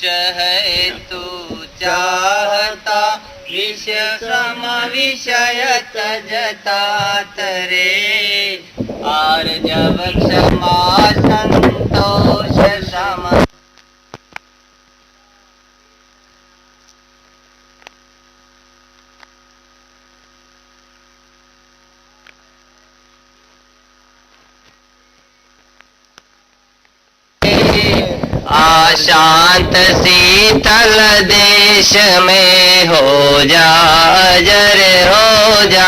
है तू चाहता, विष सम विषय तजता तरे। आर जब क्षमा संतोष सम आशांत शीतल देश में हो जा अजर, हो जा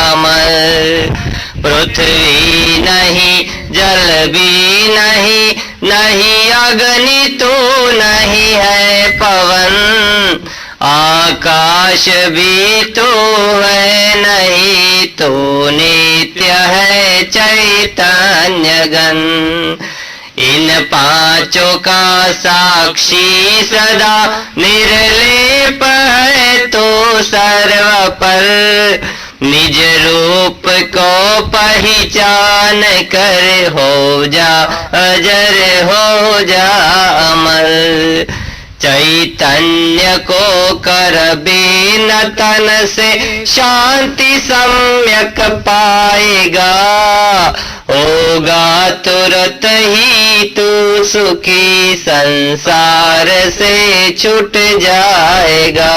अमर। पृथ्वी नहीं, जल भी नहीं, नहीं अग्नि तू नहीं है पवन। आकाश भी तू है नहीं, तू नित्य है चैतन्य घन। इन पांचों का साक्षी सदा निर्लेप है तो सर्व पर। निज रूप को पहचान कर हो जा अजर, हो जा अमर। चैतन्य को कर बिन तन से शांति सम्यक पाएगा। होगा तुरंत ही तू सुखी, संसार से छूट जाएगा।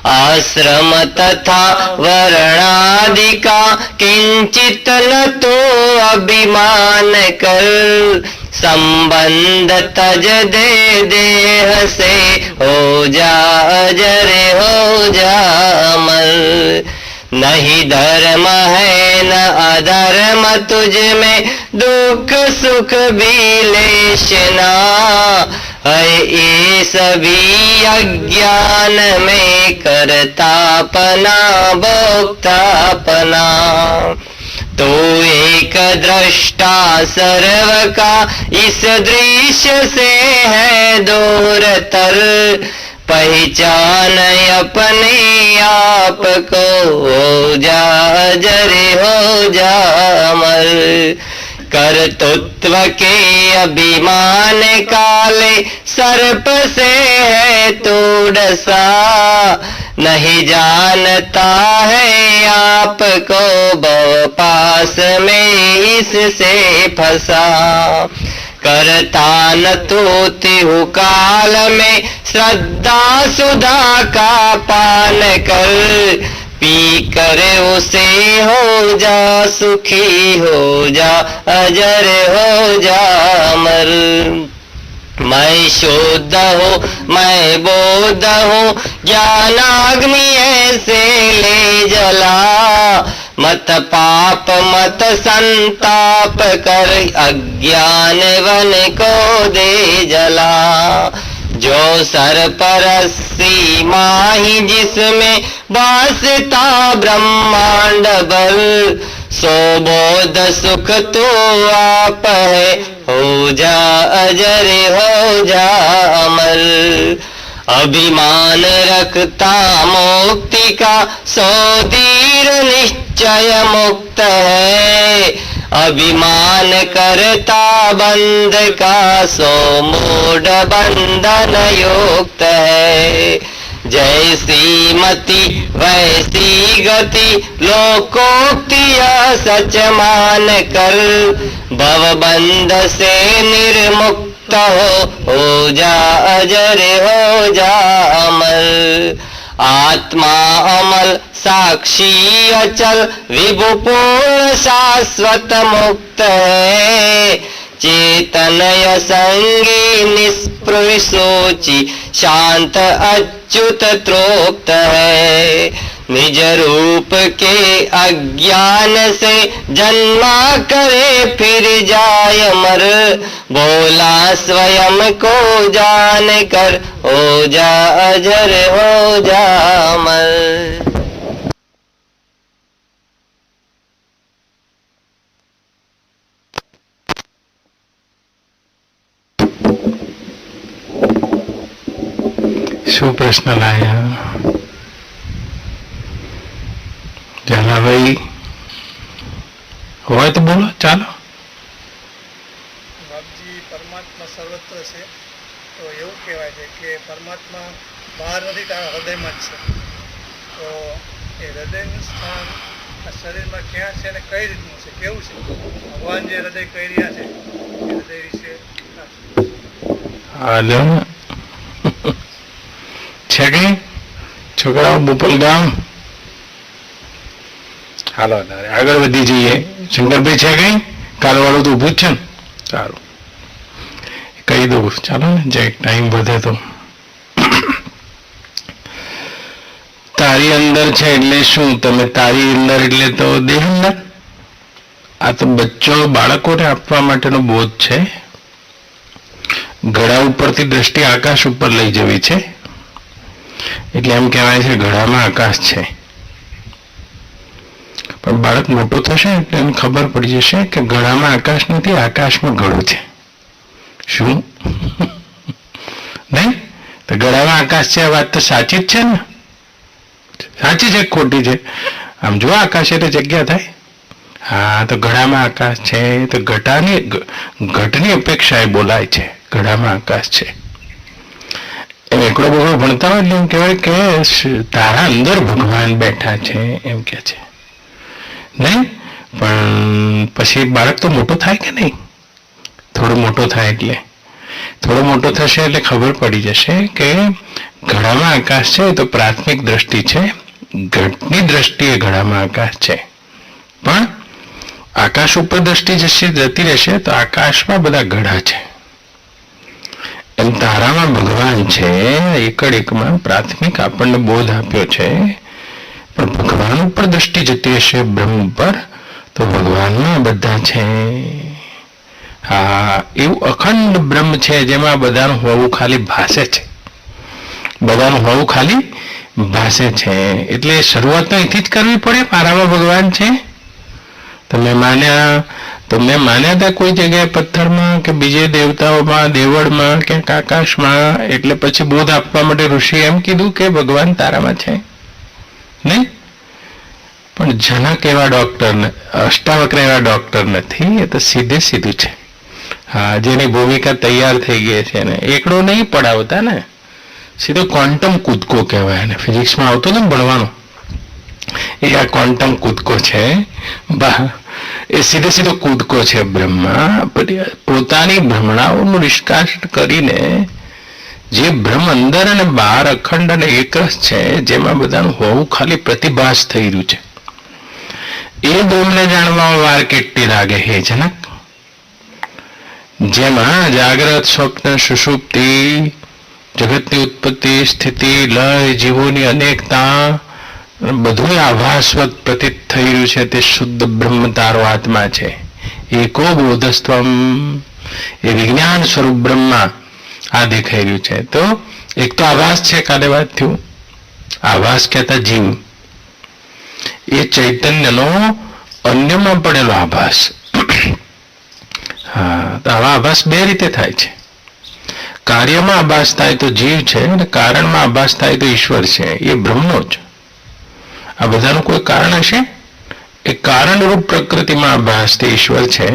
आश्रम तथा वर्णादि का किंचित न तो अभिमान कर। संबंध तज दे देह से, हो जा अजर, हो जा अमर। नहीं धर्म है न अधर्म तुझ में, दुख सुख भी लेशना है। ये सभी अज्ञान में करतापना भोक्तापना। तो एक दृष्टा सर्व का इस दृश्य से है दूर तर। पहचान अपने आप को, हो जा अजर, हो जा अमर। कर्तृत्व के अभिमान काले सर्प से है तोड़ सा। नहीं जानता है आपको बहु पास में इससे फंसा। करता न तो तिहु काल में श्रद्धा सुधा का पान कर। पी कर उसे हो जा सुखी, हो जा अजर, हो जा अमर। मैं शुद्ध हूँ, मैं बोध हूँ, ज्ञानाग्नि ऐसे ले जला। मत पाप मत संताप कर, अज्ञान वन को दे जला। जो सर पर सीमा ही जिसमें वासता ब्रह्मांड बल। सो बोध सुख तो आप है, हो जा अजर, हो जा अमर। अभिमान रखता मुक्ति का, सो धीर निश्चय मुक्त है। अभिमान करता बंध का, सो मूढ़ बंधन युक्त है। जैसी मति वैसी गति, लोकोक्तिया सच मान कर। भवबंध से निर्मुक्त हो जा अजर, हो जा अमर। आत्मा अमल साक्षी अचल, विभुपूर्ण शाश्वत मुक्त है। चेतनय संगी निष्प्रभ सोची, शांत अच्युत तृप्त है। निज रूप के अज्ञान से जन्मा करे फिर जाय मर। बोला स्वयं को जान कर, हो जा अजर, हो जा अमर। શું પ્રશ્ન લાયા? ઝાલાભાઈ હોય તો બોલો, ચાલો. બાપજી, પરમાત્મા સર્વત્ર છે તો એવું કહેવાય છે કે પરમાત્મા બહાર નથી, તારા હૃદયમાં જ છે. તો એ હૃદયનું સ્થાન આ શરીરમાં ક્યાં છે અને કઈ રીતનું છે, કેવું છે, ભગવાન જે હૃદય કહી રહ્યા છે એ હૃદય વિશે છે કઈ છોકરાઓ બોપલ ગામ? હાલો તારે આગળ વધી જઈએ. શંકરભાઈ છે કઈ? કાલવાળું તો ઊભું જ છે ને? સારું, કહી દઉં ચાલો ને, જે ટાઈમ વધે તો. તારી અંદર છે એટલે શું? તમે તારી અંદર એટલે તો દેહ અંદર. આ તો બચ્ચો બાળકોને આપવા માટેનો બોધ છે. ઘડા ઉપરથી દ્રષ્ટિ આકાશ ઉપર લઈ જવી છે, એટલે એમ કહેવાય છે ઘડામાં આકાશ છે. પણ બાળક મોટો થશે એટલે એને ખબર પડી જશે કે ઘડામાં આકાશ નથી, આકાશમાં ઘડો છે. શું નહીં? તો ઘડામાં આકાશ છે, આ વાત તો સાચી જ છે ને? સાચી છે ખોટી છે? આમ જો આકાશ એટલે જગ્યા થાય. હા, તો ઘડામાં આકાશ છે, તો ઘટની અપેક્ષાએ બોલાય છે ઘડામાં આકાશ છે. એમ એકડો બગડો ભણતા હોય એટલે એમ કહેવાય કે તારા અંદર ભગવાન બેઠા છે એમ કે છે, નહીં? પણ પછી બાળક તો મોટો થાય કે નહીં? થોડો મોટો થાય એટલે થોડો મોટો થશે એટલે ખબર પડી જશે કે ઘડામાં આકાશ છે તો પ્રાથમિક દ્રષ્ટિ છે, ઘટની દ્રષ્ટિએ ઘડામાં આકાશ છે. પણ આકાશ ઉપર દ્રષ્ટિ જતી રહેશે તો આકાશમાં બધા ઘડા છે. એમ તારામાં ભગવાન છે, એકડ એકમાં પ્રાથમિક આપણને બોધ આપ્યો છે. પણ ભગવાન ઉપર દ્રષ્ટિ જતી હશે બ્રહ્મ ઉપર તો ભગવાનમાં બધા છે. હા, એવું અખંડ બ્રહ્મ છે જેમાં બધાનું હોવું ખાલી ભાસે છે, બધાનું હોવું ખાલી ભાસે છે. એટલે શરૂઆત તો અહીંથી જ કરવી પડે. મારામાં ભગવાન છે તો મેં માન્યા હતા કોઈ જગ્યાએ પથ્થરમાં કે બીજે દેવતાઓમાં, દેવળમાં કે આકાશમાં, એટલે પછી બોધ આપવા માટે ઋષિ એમ કીધું કે ભગવાન તારામાં છે, નહીં? પણ જનક એવા ડોક્ટર, અષ્ટાવક્ર એવા ડોક્ટર નથી, એ તો સીધે સીધું છે. હા, જેની ભૂમિકા તૈયાર થઈ ગઈ છે ને એકડો નહીં પડાવતા ને, સીધો ક્વોન્ટમ કૂદકો કહેવાય ને. ફિઝિક્સમાં આવતો ને ભણવાનું, એ આ ક્વોન્ટમ કૂદકો છે. એ સીધો કૂદકો છે બ્રહ્મા. પોતાની ભ્રમણાઓનું નિષ્કાશન કરીને જે બ્રહ્મ અંદર અને બહાર અખંડ અને એકરસ છે, જેમાં બધાનું હોવું ખાલી પ્રતિભાસ થઈ રહ્યું છે, એ બ્રહ્મને જાણવામાં વાર કેટલી લાગે હે જનક? જેમાં જાગ્રત, સ્વપ્ન, સુષુપ્તિ, જગતની ઉત્પત્તિ, સ્થિતિ, લય, જીવોની અનેકતા બધું આભાસવત પ્રતીત થઈ રહ્યું છે, તે શુદ્ધ બ્રહ્મ તારો આત્મા છે. એકો બોધસ્ત્વમ, એ વિજ્ઞાન સ્વરૂપ બ્રહ્મા આ દેખાઈ રહ્યું છે. તો એક તો આભાસ છે, કાલે વાત થયું, આભાસ કહેતા જીવ, એ ચૈતન્યનો અન્યમાં પડેલો આભાસ. હા, તો આવા આભાસ બે રીતે થાય છે. કાર્યમાં આભાસ થાય તો જીવ છે, અને કારણમાં આભાસ થાય તો ઈશ્વર છે, એ બ્રહ્મનો જ. આ બધાનું કોઈ કારણ હશે? એ કારણરૂપ પ્રકૃતિમાં આભાસ તે ઈશ્વર છે,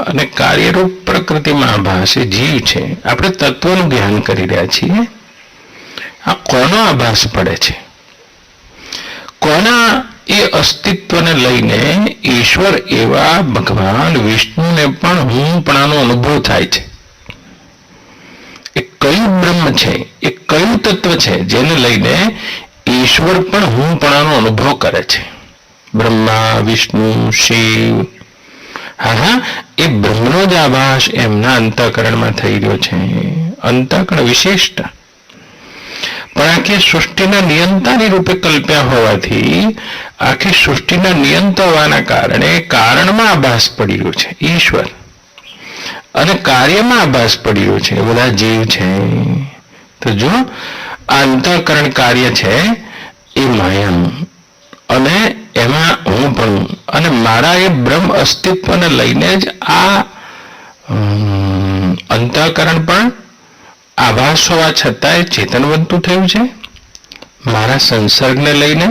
અને કાર્યરૂપ પ્રકૃતિમાં આભાસ એ જીવ છે. આપણે તત્વનું જ્ઞાન કરી રહ્યા છીએ. આ કોનો આભાસ પડે છે? કોના એ અસ્તિત્વને લઈને ઈશ્વર એવા ભગવાન વિષ્ણુને પણ હુંપણાનો અનુભવ થાય છે. એ કયું બ્રહ્મ છે, એ કયું તત્વ છે જેને લઈને ઈશ્વર પણ હુંપણાનો અનુભવ કરે છે? બ્રહ્મા, વિષ્ણુ, શિવ, હા, એ બ્રહ્મનો જ આભાસ એમના અંતઃકરણમાં થઈ રહ્યો છે. અંતઃકરણ વિશિષ્ટ, પણ આખી સૃષ્ટિના નિયંતાની રૂપે કલ્પ્યા હોવાથી આખી સૃષ્ટિના નિયંતા હોવાના કારણે કારણમાં આભાસ પડી રહ્યો છે ઈશ્વર, અને કાર્યમાં આભાસ પડી રહ્યો છે બધા જીવ છે. તો જો આ અંતઃકરણ કાર્ય છે એ માયાનું, અને એમાં હું પણ, અને મારા એ બ્રહ્મ અસ્તિત્વને લઈને જ આ અંતઃકરણ પણ આભાસ હોવા છતાંય ચેતન બનતું થયું છે. મારા સંસર્ગને લઈને,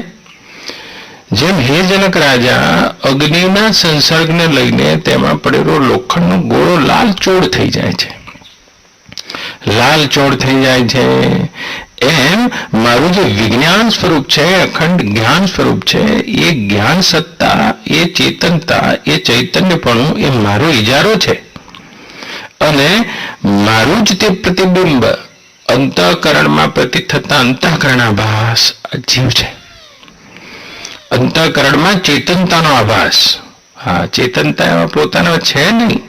જેમ હે જનક રાજા અગ્નિના સંસર્ગને લઈને તેમાં પડેલો લોખંડનો ગોળો લાલચોળ થઈ જાય છે, લાલ ચોળ થઈ જાય છે. એમ મારું જે વિજ્ઞાન સ્વરૂપ છે, અખંડ જ્ઞાન સ્વરૂપ છે, એ જ્ઞાન સત્તા, એ ચેતનતા, એ ચૈતન્યપણું એ મારો ઇજારો છે. અને મારું જ તે પ્રતિબિંબ અંતઃકરણમાં પ્રતીત થતા અંતઃકરણાભાસ જીવ છે. અંતઃકરણમાં ચેતનતાનો આભાસ. હા, ચેતનતા એમાં પોતાનો છે નહીં.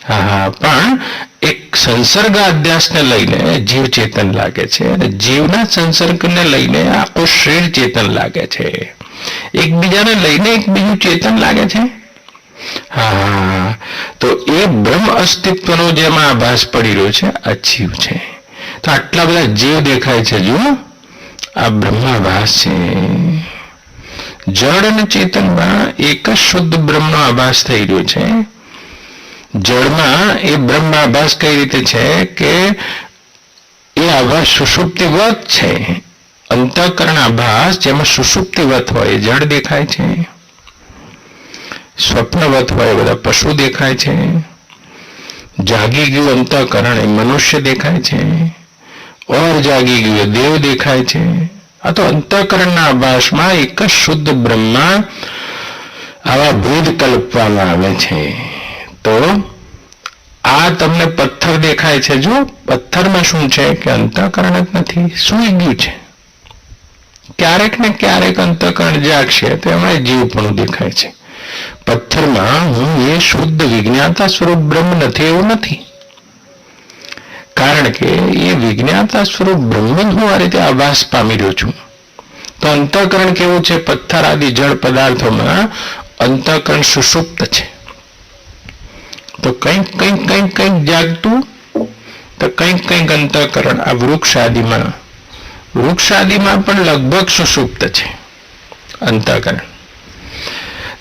હા, પણ એક સંસર્ગ અધ્યાસને લઈને જીવ ચેતન લાગે છે અને જીવના સંસર્ગને લઈને આખું શરીર ચેતન લાગે છે. એકબીજાને લઈને એક બીજું ચેતન લાગે છે. હા, તો એ બ્રહ્મ અસ્તિત્વનો જેમાં આભાસ પડી રહ્યો છે આ જીવ છે. તો આટલા બધા જીવ દેખાય છે. જુઓ, આ બ્રહ્માભાસ છે. જળ અને ચેતનમાં એક જ શુદ્ધ બ્રહ્મનો આભાસ થઈ રહ્યો છે. જળમાં એ બ્રહ્માભાસ કઈ રીતે છે કે એ આભાસ સુષુપ્તિવત છે. અંતઃકરણ આભાસ જેમાં સુષુપ્તિવત હોય જળ દેખાય છે, સ્વપ્નવત હોય બધા પશુ દેખાય છે, જાગી ગયું અંતઃકરણ એ મનુષ્ય દેખાય છે, ઓર જાગી ગયું દેવ દેખાય છે. આ તો અંતઃકરણના આભાસમાં એક જ શુદ્ધ બ્રહ્મા આવા ભેદ કલ્પવામાં આવે છે. તો આ તમને પથ્થર દેખાય છે. જો પથ્થરમાં શું છે કે અંતઃકરણ જ નથી, સૂઈ ગયું છે. ક્યારેક ને ક્યારેક અંતઃકરણ જાગશે તો એમાં જીવપણું દેખાય છે. પથ્થરમાં હું એ શુદ્ધ વિજ્ઞાતા સ્વરૂપ બ્રહ્મ નથી એવું નથી, કારણ કે એ વિજ્ઞાતા સ્વરૂપ બ્રહ્મ જ હું આ રીતે આભાસ પામી રહ્યો છું. તો અંતઃકરણ કેવું છે? પથ્થર આદિ જળ પદાર્થોમાં અંતઃકરણ સુષુપ્ત છે. તો કંઈક કંઈક કંઈક કંઈક જાગતું, તો કંઈક કંઈક અંતઃકરણ આ વૃક્ષ આદિમાં પણ લગભગ સુષુપ્ત છે અંતઃકરણ.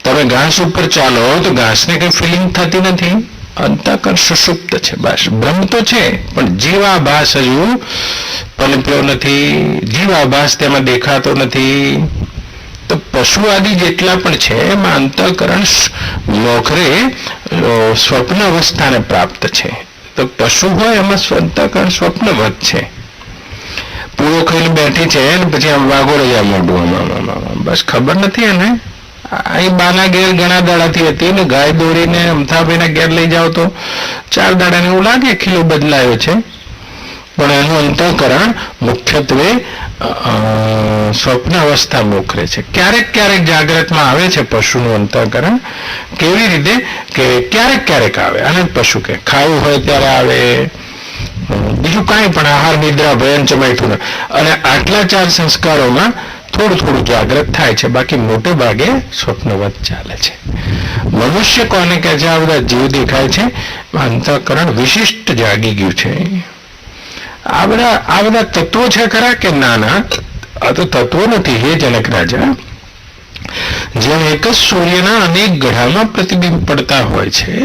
તમે ઘાસ ઉપર ચાલો તો ઘાસને કઈ ફિલિંગ થતી નથી, અંતઃકરણ સુષુપ્ત છે. બસ બ્રહ્મ તો છે પણ જીવાભાસ હજુ પનપ્યો નથી, જીવાભાસ તેમાં દેખાતો નથી. તો પશુ આદિ જેટલા પણ છે એમાં અંતઃકરણ મોખરે સ્વપ્ન અવસ્થાને પ્રાપ્ત છે. તો પશુ હોય એમાં અંતઃકરણ સ્વપ્નવત છે. પૂરો ખાઈને બેઠી છે ને પછી આમ વાગોળે જાય મોઢું, બસ ખબર નથી એને. અહીં બાના ઘેર ઘણા દાડાથી હતી ને ગાય દોડીને અમથાભાઈના ઘેર લઈ જાવ તો 4 દાડાને એવું લાગે ખીલો બદલાયો છે, પણ એનું અંતઃકરણ મુખ્યત્વે સ્વપ્ન અવસ્થા મોખરે છે. ક્યારેક ક્યારેક જાગ્રતમાં આવે છે પશુનું અંતઃકરણ. કેવી રીતે કે ક્યારેક ક્યારેક આવે, અને પશુ કે ખાવું હોય ત્યારે આવે, બીજું કાંઈ પણ આહાર નિદ્રા ભયન ચમાયતું. અને આટલા 4 સંસ્કારોમાં થોડું થોડું જાગ્રત થાય છે, બાકી મોટે ભાગે સ્વપ્નવત ચાલે છે. મનુષ્ય કોને કહે છે? આ બધા જીવ દેખાય છે, અંતઃકરણ વિશિષ્ટ જાગી ગયું છે. આ બધા તત્વો છે ખરા કે ના? આ તો તત્વો નથી હે જનક રાજા. જેમ એક જ સૂર્યના અનેક ગ્રહોમાં પ્રતિબિંબ પડતા હોય છે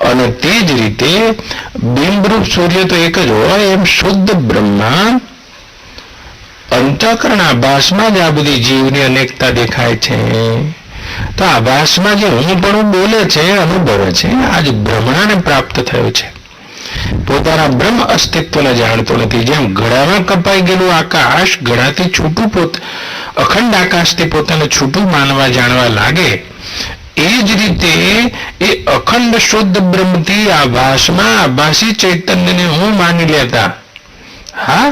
અને તે જ રીતે બિંબરૂપ સૂર્ય તો એક જ હોય, એમ શુદ્ધ બ્રહ્મા અંતઃકરણ આભાસમાં જ આ બધી જીવની અનેકતા દેખાય છે. તો આભાસમાં જે હું પણ બોલે છે, અનુભવે છે, આજ બ્રહ્મણાને પ્રાપ્ત થયો છે. પોતાના બ્રહ્મ અસ્તિત્વને જાણતો નથી. જેમ ઘડામાં કપાઈ ગયેલું આકાશ ઘડાથી છૂટું અખંડ આકાશથી પોતાને છૂટું માનવા જાણવા લાગે, એ જ રીતે એ અખંડ શુદ્ધ બ્રહ્મથી આભાસમાં આભાસી ચૈતન્યને હું માની લેતા, હા,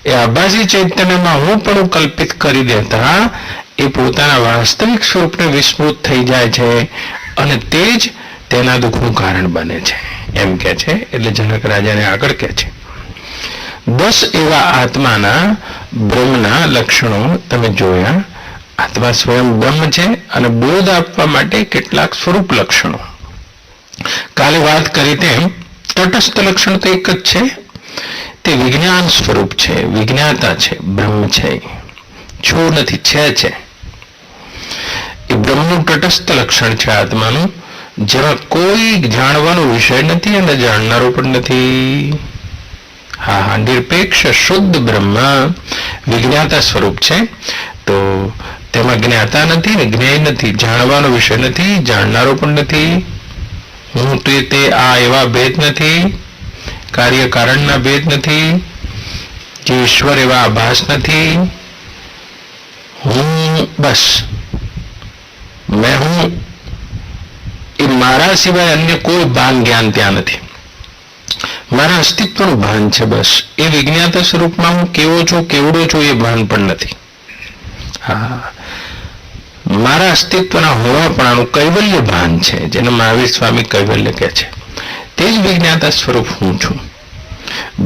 એ આભાસી ચૈતન્યમાં હું પણ કલ્પિત કરી દેતા, એ પોતાના વાસ્તવિક સ્વરૂપને વિસ્મૃત થઈ જાય છે અને તે જ તેના દુઃખનું કારણ બને છે એમ કે છે. એટલે જનક રાજાને આગળ કહે છે 10 એવા આત્માના બ્રહ્મના લક્ષણો તમે જોયા. આત્મા સ્વયં બ્રહ્મ છે અને બોધ આપવા માટે કેટલાક સ્વરૂપ લક્ષણો. કાલે વાત કરી તેમ તટસ્થ લક્ષણ તો એક જ છે, તે વિજ્ઞાન સ્વરૂપ છે, વિજ્ઞાતા છે, બ્રહ્મ છે, છો નથી, છે. એ બ્રહ્મનું તટસ્થ લક્ષણ છે આત્માનું, જેમાં કોઈ જાણવાનો વિષય નથી અને જાણનારો પણ નથી. હા, નિરપેક્ષ શુદ્ધ બ્રહ્મ વિજ્ઞાતા સ્વરૂપ છે. તો તેમાં જ્ઞાતા નથી ને જ્ઞેય નથી, જાણવાનો વિષય નથી, જાણનારો પણ નથી. હું તે આ એવા ભેદ નથી. કાર્ય કારણના ભેદ નથી, જે ઈશ્વર એવા આભાસ નથી. હું બસ મેં હું એ મારા સિવાય અન્ય કોઈ ભાન જ્ઞાન ત્યાં નથી. મારા અસ્તિત્વનું ભાન છે બસ. એ વિજ્ઞાતા સ્વરૂપમાં હું કેવો છું કેવડો છું એ ભાન પણ નથી. હા, મારા અસ્તિત્વના હોવાપણાનું કૈવલ્ય ભાન છે, જેને મહાવીર સ્વામી કૈવલ્ય કહે છે. તે જ વિજ્ઞાતા સ્વરૂપ હું છું,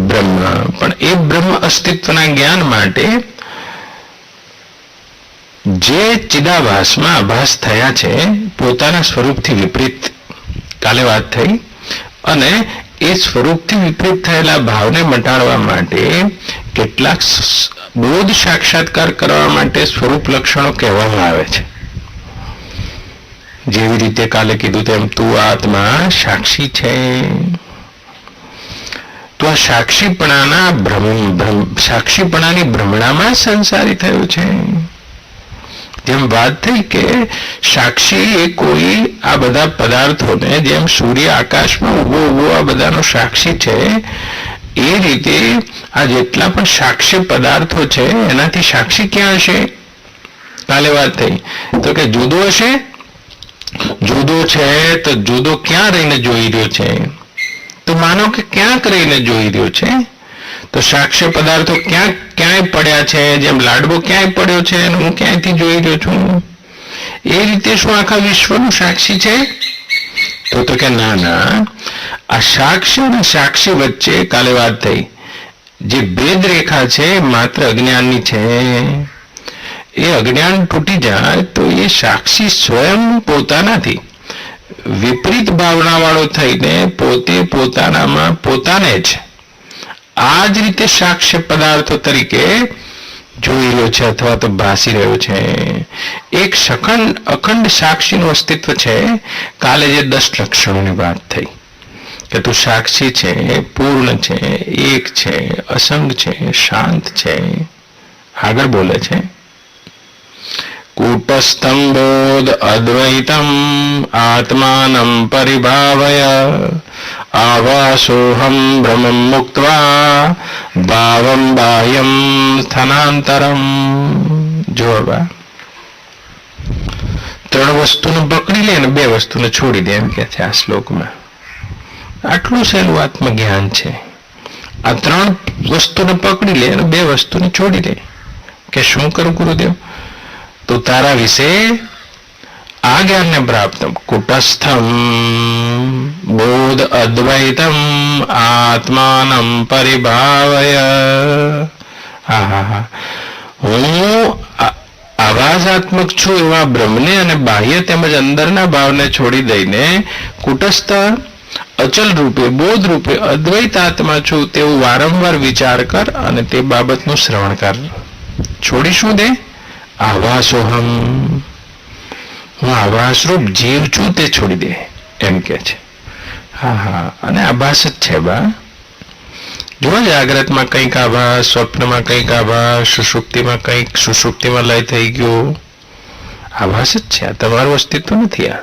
બ્રહ્મ. પણ એ બ્રહ્મ અસ્તિત્વના જ્ઞાન માટે જે ચિદાભાસમાં આભાસ થયા છે પોતાના સ્વરૂપથી વિપરીત, કાલે વાત થઈ, અને એ સ્વરૂપથી વિપરીત થયેલા ભાવને મટાડવા માટે કેટલાક બોધ સાક્ષાત્કાર કરવા માટે સ્વરૂપ લક્ષણો કહેવામાં આવે છે. જેવી રીતે કાલે કીધું તેમ તું આત્મા સાક્ષી છે. તો આ સાક્ષીપણાની ભ્રમણામાં સંસારી થયો છે. જેમ વાત થઈ કે સાક્ષી એ કોઈ આ બધા પદાર્થોને, જેમ સૂર્ય આકાશમાં ઉભો આ બધાનો સાક્ષી છે, એ રીતે આ જેટલા પણ સાક્ષ્ય પદાર્થો છે એનાથી સાક્ષી ક્યાં હશે? કાલે વાત થઈ તો કે જુદો હશે. જુદો છે તો જુદો ક્યાં રહીને જોઈ રહ્યો છે? તો માનો કે ક્યાંક રહીને જોઈ રહ્યો છે. તો સાક્ષ્ય પદાર્થો ક્યાંય પડ્યા છે, જેમ લાડવો ક્યાંય પડ્યો છે અને હું ક્યાંયથી જોઈ રહ્યો છું, એ રીતે શું આખા વિશ્વનું સાક્ષી છે? તો કે ના, આ સાક્ષી અને સાક્ષી વચ્ચે કાલે વાત થઈ જે ભેદ રેખા છે માત્ર અજ્ઞાનની છે. એ અજ્ઞાન તૂટી જાય તો એ સાક્ષી સ્વયં પોતાનાથી વિપરીત ભાવનાવાળો થઈને પોતાનામાં પોતાને જ આ જ રીતે સાક્ષ્ય પદાર્થો તરીકે જોઈ રહ્યો છે અથવા તો ભાસી રહ્યો છે. એક અખંડ સાક્ષીનું અસ્તિત્વ છે. કાલે જે 10 લક્ષણોની વાત થઈ કે તું સાક્ષી છે, પૂર્ણ છે, એક છે, અસંગ છે, શાંત છે. આગળ બોલે છે કૂટસ્થં બોધ અદ્વૈતમ આત્માનં પરિભાવય આવાસોહમ બ્રહ્મં મુક્ત્વા ભાવમ બાહ્યમ સ્થાનાંતરમ. જો 3 વસ્તુને પકડી લે અને 2 વસ્તુને છોડી દે, એમ કે છે આ શ્લોકમાં. આટલું સહેલું આત્મજ્ઞાન છે. આ 3 વસ્તુને પકડી લે અને 2 વસ્તુને છોડી દે. કે શું કરું ગુરુદેવ? તો તારા વિશે આ જ્ઞાનને પ્રાપ્ત કુટસ્થમ બોધ અદ્વૈતમ આત્માનં પરિભાવય. હું આભાસાત્મક છું એવા બ્રહ્મને અને બાહ્ય તેમજ અંદરના ભાવને છોડી દઈને કુટસ્થ અચલ રૂપે બોધ રૂપે અદ્વૈત આત્મા છું તેવું વારંવાર વિચાર કર અને તે બાબતનું શ્રવણ કર. છોડી શું દે? આભાસોહમ, હું આભાસરૂપ જીવ છું તે છોડી દે, એમ કે છે. અને આભાસ જ છે બા. જો જાગ્રતમાં કંઈક આભાસ, સ્વપ્નમાં કંઈક આભાસ, સુષુપ્તિમાં લય થઈ ગયો, આભાસ જ છે. આ તમારું અસ્તિત્વ નથી. આ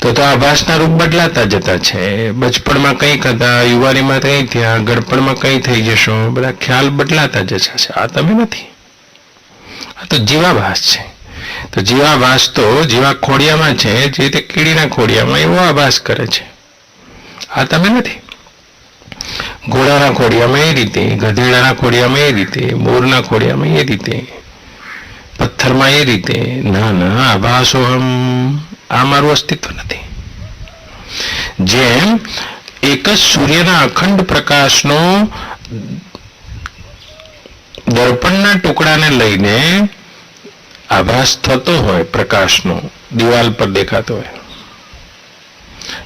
તો આભાસના રૂપ બદલાતા જતા છે. બચપણમાં કંઈક હતા, યુવાનીમાં કંઈ થયા, ગળપણમાં કંઈ થઈ જશો, બધા ખ્યાલ બદલાતા જશે. આ તમે નથી. આ તો જીવાભાસ છે. તો જીવાભાસ તો જીવા ખોડિયામાં છે, જે રીતે કીડીના ખોડિયામાં એવો આભાસ કરે છે. આ તમે નથી. ઘોડાના ખોડિયામાં એ રીતે, ગધેડાના ખોડિયામાં એ રીતે, મોરના ખોડિયામાં એ રીતે, પથ્થરમાં એ રીતે. ના, આભાસોહમ, આ મારું અસ્તિત્વ નથી. જેમ એક જ સૂર્યના અખંડ પ્રકાશનો દર્પણના ટુકડાને લઈને આભાસ થતો હોય, પ્રકાશનો દિવાલ પર દેખાતો હોય,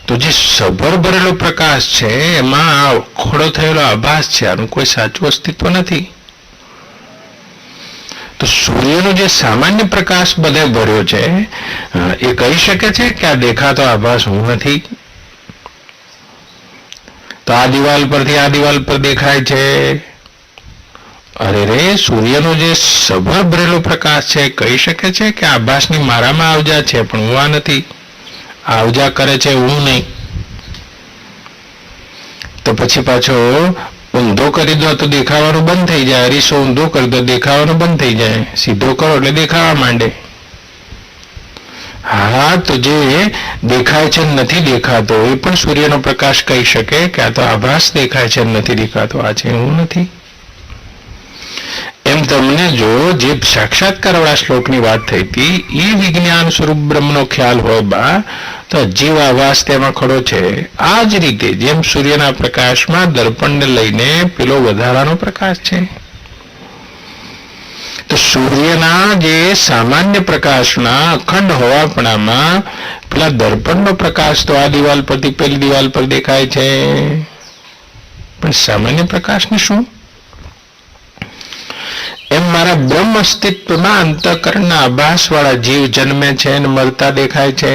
તો જે સભર ભરેલો પ્રકાશ છે એમાં ખોડો થયેલો આભાસ છે. આનું કોઈ સાચું અસ્તિત્વ નથી. તો સૂર્યનો જે સામાન્ય પ્રકાશ બધે ભર્યો છે એ કહી શકે છે કે આ દેખાતો આભાસ હું નથી? તો આ દિવાલ પરથી આ દિવાલ પર દેખાય છે. અરે રે, સૂર્યનો જે સભર ભરેલો પ્રકાશ છે કહી શકે છે કે આભાસની મારામાં આવજા છે, પણ હું આ નથી. આવજા કરે છે હું નહીં. તો પછી પાછો ઊંધો કરી દો તો દેખાવાનું બંધ થઈ જાય, અરીસો ઊંધો કરી દો દેખાવાનું બંધ થઈ જાય, સીધો કરો એટલે દેખાવા માંડે. હા, તો જે દેખાય છે નથી દેખાતો એ પણ સૂર્યનો પ્રકાશ કહી શકે કે આ તો આભાસ દેખાય છે નથી દેખાતો, આ છે એવું નથી. એમ તમને જો જે સાક્ષાત્કાર વાળા શ્લોકની વાત થઈ હતી એ વિજ્ઞાન સ્વરૂપ બ્રહ્મનો ખ્યાલ હોય બા તો જીવ આભાસ તેમાં ખડો છે. આ જ રીતે જેમ સૂર્યના પ્રકાશમાં દર્પણને લઈને પેલો વધારાનો પ્રકાશ છે, તો સૂર્યના જે સામાન્ય પ્રકાશના અખંડ હોવાપણામાં પેલા દર્પણનો પ્રકાશ તો આ દિવાલ પરથી પેલી દિવાલ પર દેખાય છે, પણ સામાન્ય પ્રકાશને શું? એમ મારા બ્રહ્મ અસ્તિત્વમાં અંતઃકરણના આભાસ વાળા જીવ જન્મે છે અને મરતા દેખાય છે.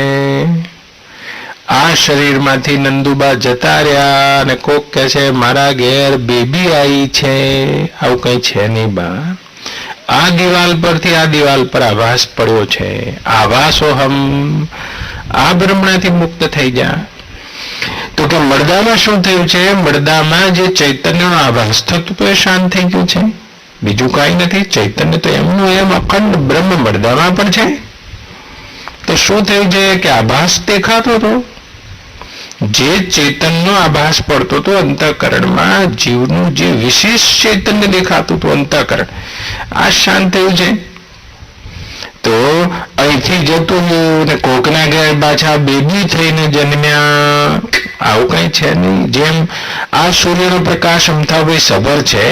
આ શરીરમાંથી નંદુબા જતા રહ્યા અને કોક કહે છે મારા ઘેર બેબી આવી છે, આવું કઈ છે નહીં બા. આ દિવાલ પરથી આ દિવાલ પર આભાસ પડ્યો છે, આભાસોહમ, આ બ્રહ્મણાથી મુક્ત થઈ જા. તો કે મળદામાં શું થયું છે? મળદામાં જે ચૈતન્યનો આભાસ થતો તો એ શાંત થઈ ગયું છે, બીજું કાંઈ નથી. ચૈતન્ય તો એમનું એમ અખંડ બ્રહ્મ મળદામાં પણ છે. તો શું થયું છે કે આભાસ દેખાતો હતો, જે ચૈતન્યનો આભાસ પડતો હતો અંતઃકરણમાં, જીવનું જે વિશેષ ચૈતન્ય દેખાતું હતું અંતઃકરણ, આ શાંત થયું છે. તો અહીંથી જતું ને કોકના ઘેર પાછા બેબી થઈને જન્મ્યા, આવું કઈ છે નહીં. જેમ આ સૂર્યનો પ્રકાશ અમથાભાઈ સબર છે,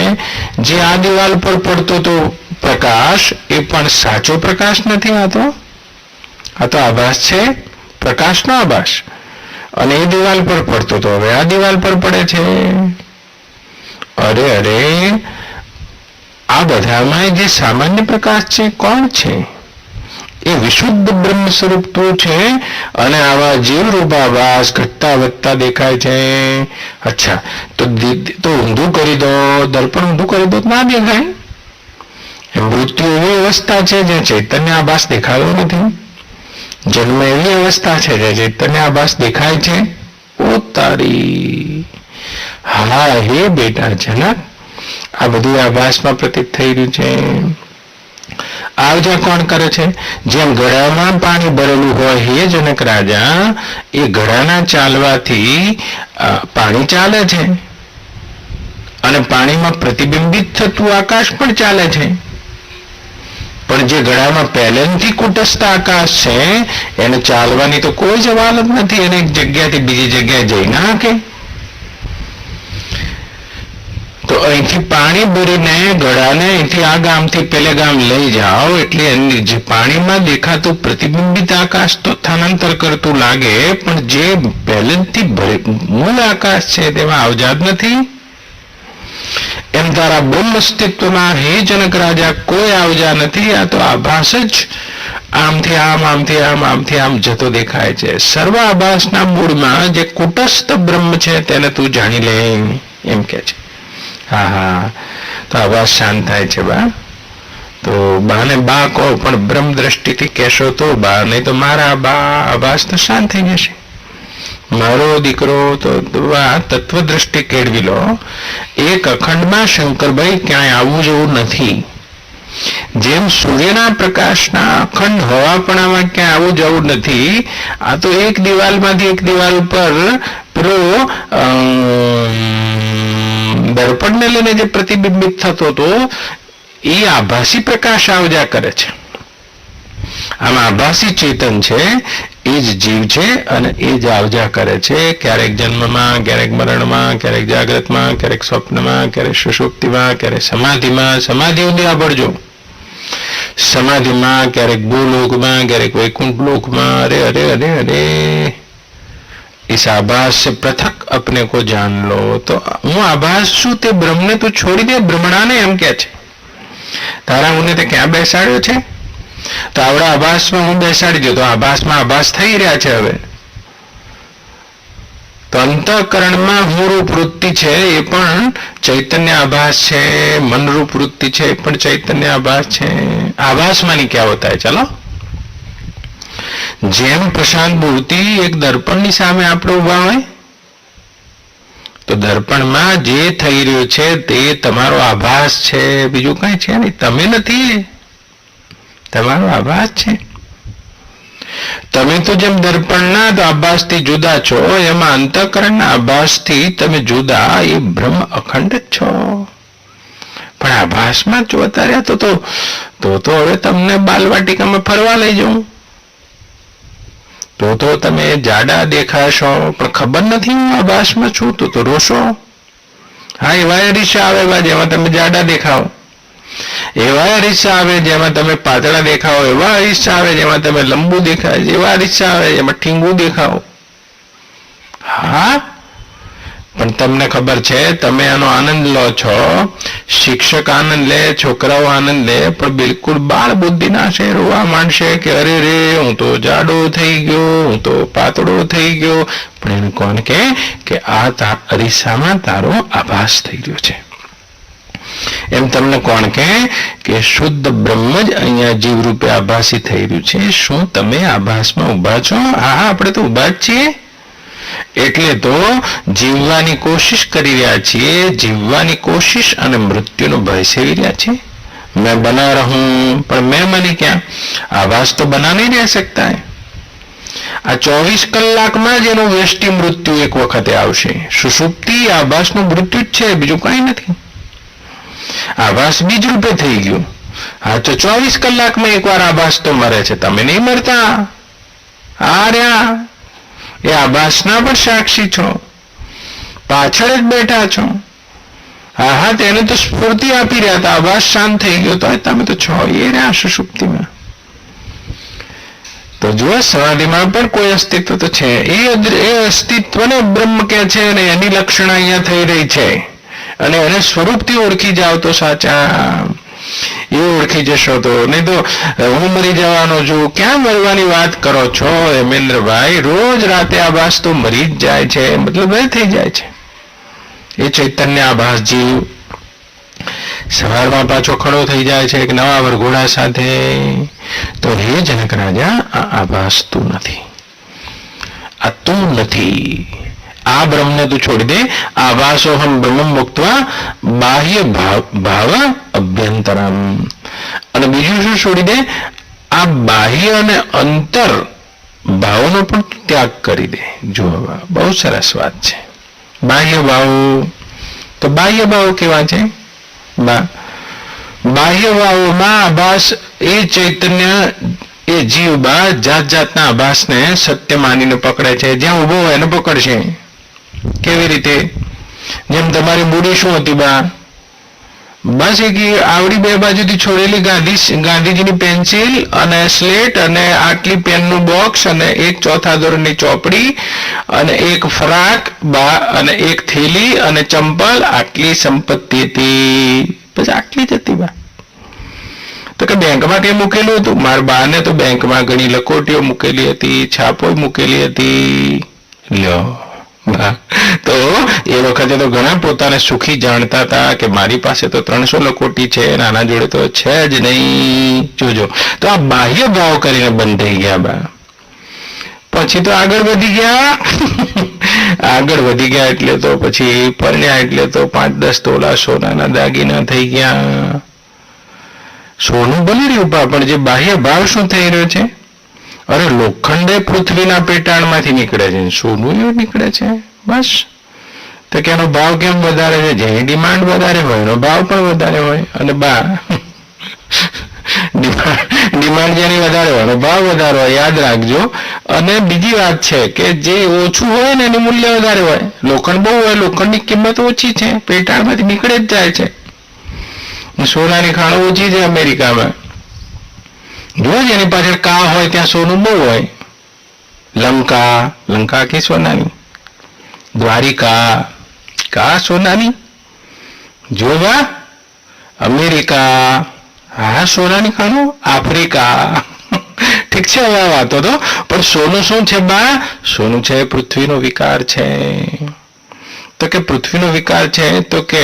જે આ દિવાલ પર પડતો તો પ્રકાશ એ પણ સાચો પ્રકાશ નથી, આ તો આભાસ છે, પ્રકાશનો આભાસ. અને એ દિવાલ પર પડતો તો હવે આ દિવાલ પર પડે છે. અરે અરે, આ બધામાં જે સામાન્ય પ્રકાશ છે કોણ છે? એ વિશુદ્ધ બ્રહ્મ સ્વરૂપ તું છે. અને આવા જીવ રૂપાભાસ ઘટતા વધતા દેખાય છે. અચ્છા, તો ઊંધું કરી દો, દર્પણ ઊંધું કરી દો ના દેખાય. મૃત્યુ એવી અવસ્થા છે જ્યાં ચૈતન્ય આભાસ દેખાતો નથી. જન્મ એવી અવસ્થા છે જ્યાં ચૈતન્ય આભાસ દેખાય છે. ઓ તારી, હા હે બેટા જનક, આ બધું આભાસમાં પ્રતીત થઈ રહ્યું છે. આવજા કોણ કરે છે? જેમ ઘડામાં પાણી ભરેલું હોય હે જનક રાજા, એ ઘડાના ચાલવાથી પાણી ચાલે છે અને પાણીમાં પ્રતિબિંબિત થતું આકાશ પણ ચાલે છે. પણ જે ઘડામાં પહેલેથી કુટસ્થ આકાશ છે એને ચાલવાની તો કોઈ જવાબ જ નથી. એને એક જગ્યાથી બીજી જગ્યાએ જઈ ના શકે. તો અહીંથી પાણી ભરીને ઘડાને અહીંથી આ ગામથી પેલે ગામ લઈ જાઓ એટલે જે પાણીમાં દેખાતું પ્રતિબિંબિત આકાશ તો સ્થાનાંતર કરતું લાગે, પણ જે પહેલેથી મૂળ આકાશ છે તેમાં આવજાદ નથી. એમ તારા બ્રહ્મ અસ્તિત્વમાં હે જનક રાજા કોઈ આવજા નથી. આ તો આભાસ જ આમથી આમ, આમથી આમ, આમથી આમ જતો દેખાય છે. સર્વ આભાસના મૂળમાં જે કુટસ્થ બ્રહ્મ છે તેને તું જાણી લે, એમ કે છે. હા હા, તો આભાસ શાંત થાય છે બા. તો બાને બા કહો, પણ બ્રહ્મ દ્રષ્ટિથી કહેશો તો બા, નહીં તો મારા બા આભાસ તો શાંત થઈ જશે. મારો દીકરો તો તત્વ દ્રષ્ટિ કેળવી લો. એક અખંડમાં શંકરભાઈ ક્યાંય આવવું જેવું નથી. જેમ સૂર્યના પ્રકાશના અખંડ હવાપણામાં ક્યાંય આવું જવું નથી. આ તો એક દિવાલમાંથી એક દિવાલ પર પેલો દર્પણને લઈને જે પ્રતિબિંબિત થતો હતો એ આભાસી પ્રકાશ આવજા કરે છે. આમાં આભાસી ચેતન છે, એ જ જીવ છે અને એ જ આવજા કરે છે. ક્યારેક જન્મમાં, ક્યારેક મરણમાં, ક્યારેક જાગ્રતમાં, ક્યારેક સ્વપ્નમાં, ક્યારેક સુષુપ્તિમાં, ક્યારેક સમાધિમાં. સમાધિ સુધી આપડજો. સમાધિમાં, ક્યારેક ભૂલોકમાં, ક્યારેક વૈકુંઠ લોકમાં. અરે અરે અરે અરે, इस आभास से पृथक अपने को जान लो. तो હું આભાસ છું તે બ્રહ્મને તું છોડી દે, બ્રહ્મણાને એમ કે છે. તારા હું તે ક્યાં બેસાડ્યો છે? તો આવડા આભાસમાં હું બેસાડી દઉં તો આભાસમાં આભાસ થઈ રહ્યા છે. હવે તો અંતઃકરણમાં હું રૂપ વૃત્તિ છે એ પણ ચૈતન્ય આભાસ છે, મનરૂપ વૃત્તિ છે એ પણ ચૈતન્ય આભાસ છે. આભાસમાંની ક્યાં હોતા है? ચલો, જેમ પ્રશાંત મૂર્તિ એક દર્પણની સામે આપણે ઉભા હોય તો દર્પણમાં જે થઈ રહ્યું છે તે તમારો આભાસ છે, બીજું કઈ છે નહીં. તમે નથી, તમારો આભાસ છે. તમે તો જેમ દર્પણના તો આભાસથી જુદા છો, એમાં અંતઃકરણના આભાસથી તમે જુદા, એ બ્રહ્મ અખંડ જ છો. પણ આભાસમાં જોતા રહ્યા તો હવે તમને બાલવાટિકામાં ફરવા લઈ જાઉં, તો તમે જાડા દેખાશો, પણ ખબર નથી હું આભાસમાં છું, તો રોશો. હા, એવા અરીસા આવે જેમાં તમે જાડા દેખાઓ, એવા અરીસા આવે જેમાં તમે પાતળા દેખાઓ, એવા અરીસા આવે જેમાં તમે લંબુ દેખાય, એવા અરીસા આવે જેમાં ઠીંગુ દેખાઓ. હા, પણ તમને ખબર છે તમે આનો આનંદ લો છો, શિક્ષક આનંદ લે, છોકરાઓ આનંદ લે, પણ બિલકુલ બાળ બુદ્ધિના છે રોવા માંડશે કે અરે રે હું તો જાડો થઈ ગયો, હું તો પાતળો થઈ ગયો. પણ એને કોણ કે આ અરીસામાં તારો આભાસ થઈ ગયો છે. એમ તમને કોણ કે શુદ્ધ બ્રહ્મ જ અહીંયા જીવ રૂપે આભાસી થઈ રહ્યું છે. શું તમે આભાસમાં ઉભા છો? હા, આપણે તો ઉભા જ છીએ. એટલે તો જીવવાની કોશિશ કરી રહ્યા છીએ, જીવવાની કોશિશ અને મૃત્યુનો ભય સેવી રહ્યા છીએ. મેં બના રહું, પણ મેં મને ક્યાં? આભાસ તો બના નહીં રહી શકતા. આ 24 કલાકમાં જ એનું વ્યષ્ટિ મૃત્યુ એક વખતે આવશે. સુષુપ્તિ આભાસનું મૃત્યુ જ છે, બીજું કઈ નથી. આભાસ બીજ રૂપે થઈ ગયું. હા, તો 24 કલાકમાં એકવાર આભાસ તો મરે છે, તમે નહીં મરતા. આ રહ્યા એ આભાસના પણ સાક્ષી છો, પાછળ જ બેઠા છો. હા, તેને તો સ્ફૂર્તિ આપી રહ્યા હતા, આભાસ શાંત થઈ ગયો તો તમે તો છો એ રહ્યા સુષુપ્તિમાં. તો જુઓ, સમાધિમાં પણ કોઈ અસ્તિત્વ તો છે. એ અસ્તિત્વને બ્રહ્મ કે છે અને એની લક્ષણ અહીંયા થઈ રહી છે. અને એને સ્વરૂપથી ઓળખી જાવ તો સાચા એ ઓળખી જશો. તો નહીં તો હું મરી જવાનો છું, ક્યાં મરવાની વાત કરો છો હેમેન્દ્રભાઈ? રોજ રાતે આભાસ તો મરી જ જાય છે, મતલબ એ થઈ જાય છે. એ ચૈતન્ય આભાસ જીવ સવારમાં પાછો ખડો થઈ જાય છે એક નવા વરઘોડા સાથે. તો હે જનક રાજા, આ આભાસ તું નથી, આ તું નથી. આ બ્રહ્મને તું છોડી દે. આભાસોહમ બ્રહ્મ મુક્તવા બાહ્ય ભાવ અભ્યંતરમ. અને બીજું શું છોડી દે? આ બાહ્ય અને અંતર ભાવનો પણ ત્યાગ કરી દે. જો બહુ સરસ વાત છે. બાહ્ય ભાવ, તો બાહ્ય ભાવ કેવા છે? બાહ્ય ભાવોમાં આભાસ એ ચૈતન્ય એ જીવ બા જાત જાતના આભાસને સત્ય માનીને પકડે છે. જ્યાં ઉભો હોય એને પકડશે. કેવી રીતે? જેમ તમારી મૂડી શું હતી બા? બસ એક આવડી બે બાજુથી છોડેલી ગાંધીજીની પેન્સિલ અને સ્લેટ અને આટલી પેનનું બોક્સ અને એક ચોથા ધોરણની ચોપડી અને એક ફરાક બા અને એક થેલી અને ચંપલ, આટલી સંપત્તિ હતી. બસ આટલી જ હતી બા. તો કે બેંકમાં કઈ મૂકેલું હતું? મારા બાને તો બેંકમાં ઘણી લકોટીઓ મૂકેલી હતી, છાપો મૂકેલી હતી. લ્યો, તો એ વખતે તો ઘણા પોતાને સુખી જાણતા હતા કે મારી પાસે તો 300 લકોટી છે, નાના જોડે તો છે જ નહીં. જોજો, તો આ બાહ્ય ભાવ કરીને બંધ થઈ ગયા બા. પછી તો આગળ વધી ગયા. આગળ વધી ગયા એટલે તો પછી પરણ્યા એટલે તો 5-10 તોલા સોનાના દાગીના થઈ ગયા. સોનું બની રહ્યું બા, પણ જે બાહ્ય ભાવ શું થઈ રહ્યો છે? અરે લોખંડે પૃથ્વીના પેટાળમાંથી નીકળે છે, સોનું એવું નીકળે છે. બસ તો કે એનો ભાવ કેમ વધારે છે? જેની ડિમાન્ડ વધારે હોય એનો ભાવ પણ વધારે હોય. અને બા ડિમાન્ડ જેની વધારે હોય એનો ભાવ વધારે હોય, યાદ રાખજો. અને બીજી વાત છે કે જે ઓછું હોય ને એનું મૂલ્ય વધારે હોય. લોખંડ બહુ હોય, લોખંડની કિંમત ઓછી છે, પેટાળમાંથી નીકળે જ જાય છે. સોનાની ખાણો ઓછી છે અમેરિકામાં. જો જેની પાછળ કા હોય ત્યાં સોનું બહુ હોય. લંકા કે સોનાની, દ્વારિકા કા સોનાની, જોવા અમેરિકા હા સોનાની ખાણો, આફ્રિકા. ઠીક છે, હવે વાતો તો. પણ સોનું શું છે બા? સોનું છે પૃથ્વીનો વિકાર છે. તો કે પૃથ્વીનો વિકાર છે, તો કે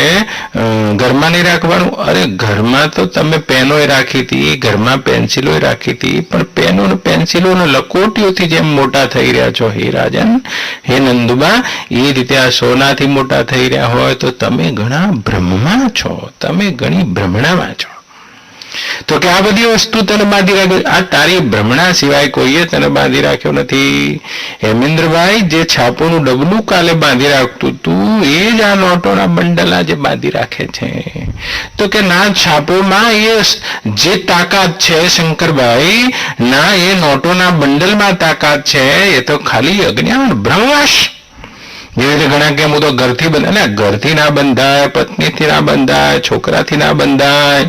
ઘરમાં નહીં રાખવાનું. અરે ઘરમાં તો તમે પેનોય રાખી હતી, ઘરમાં પેન્સિલોય રાખી હતી, પણ પેનો ને પેન્સિલો ને લકોટીઓથી જેમ મોટા થઈ રહ્યા છો હે રાજન, હે નંદુબા, એ રીતે આ સોનાથી મોટા થઈ રહ્યા હોય તો તમે ઘણા ભ્રમમાં છો, તમે ઘણી ભ્રમણામાં છો. તો કે આ બધી વસ્તુ તને બાંધી રાખ્યો, આ તારી ભ્રમણા સિવાય કોઈએ તને બાંધી રાખ્યો નથી. હેમેન્દ્રભાઈ, જે છાપોનું ડબલું કાલે બાંધી રાખતું તું એ જ આ નોટોના બંડલ આજે બાંધી રાખે છે. તો કે ના, છાપોમાં એ જે તાકાત છે શંકરભાઈ, ના એ નોટોના બંડલમાં તાકાત છે, એ તો ખાલી અજ્ઞાન ભ્રમવશ. જેવી રીતે ઘણા કેમ હું તો ઘરથી બંધાય, ઘરથી ના બંધાય, પત્નીથી ના બંધાય, છોકરાથી ના બંધાય.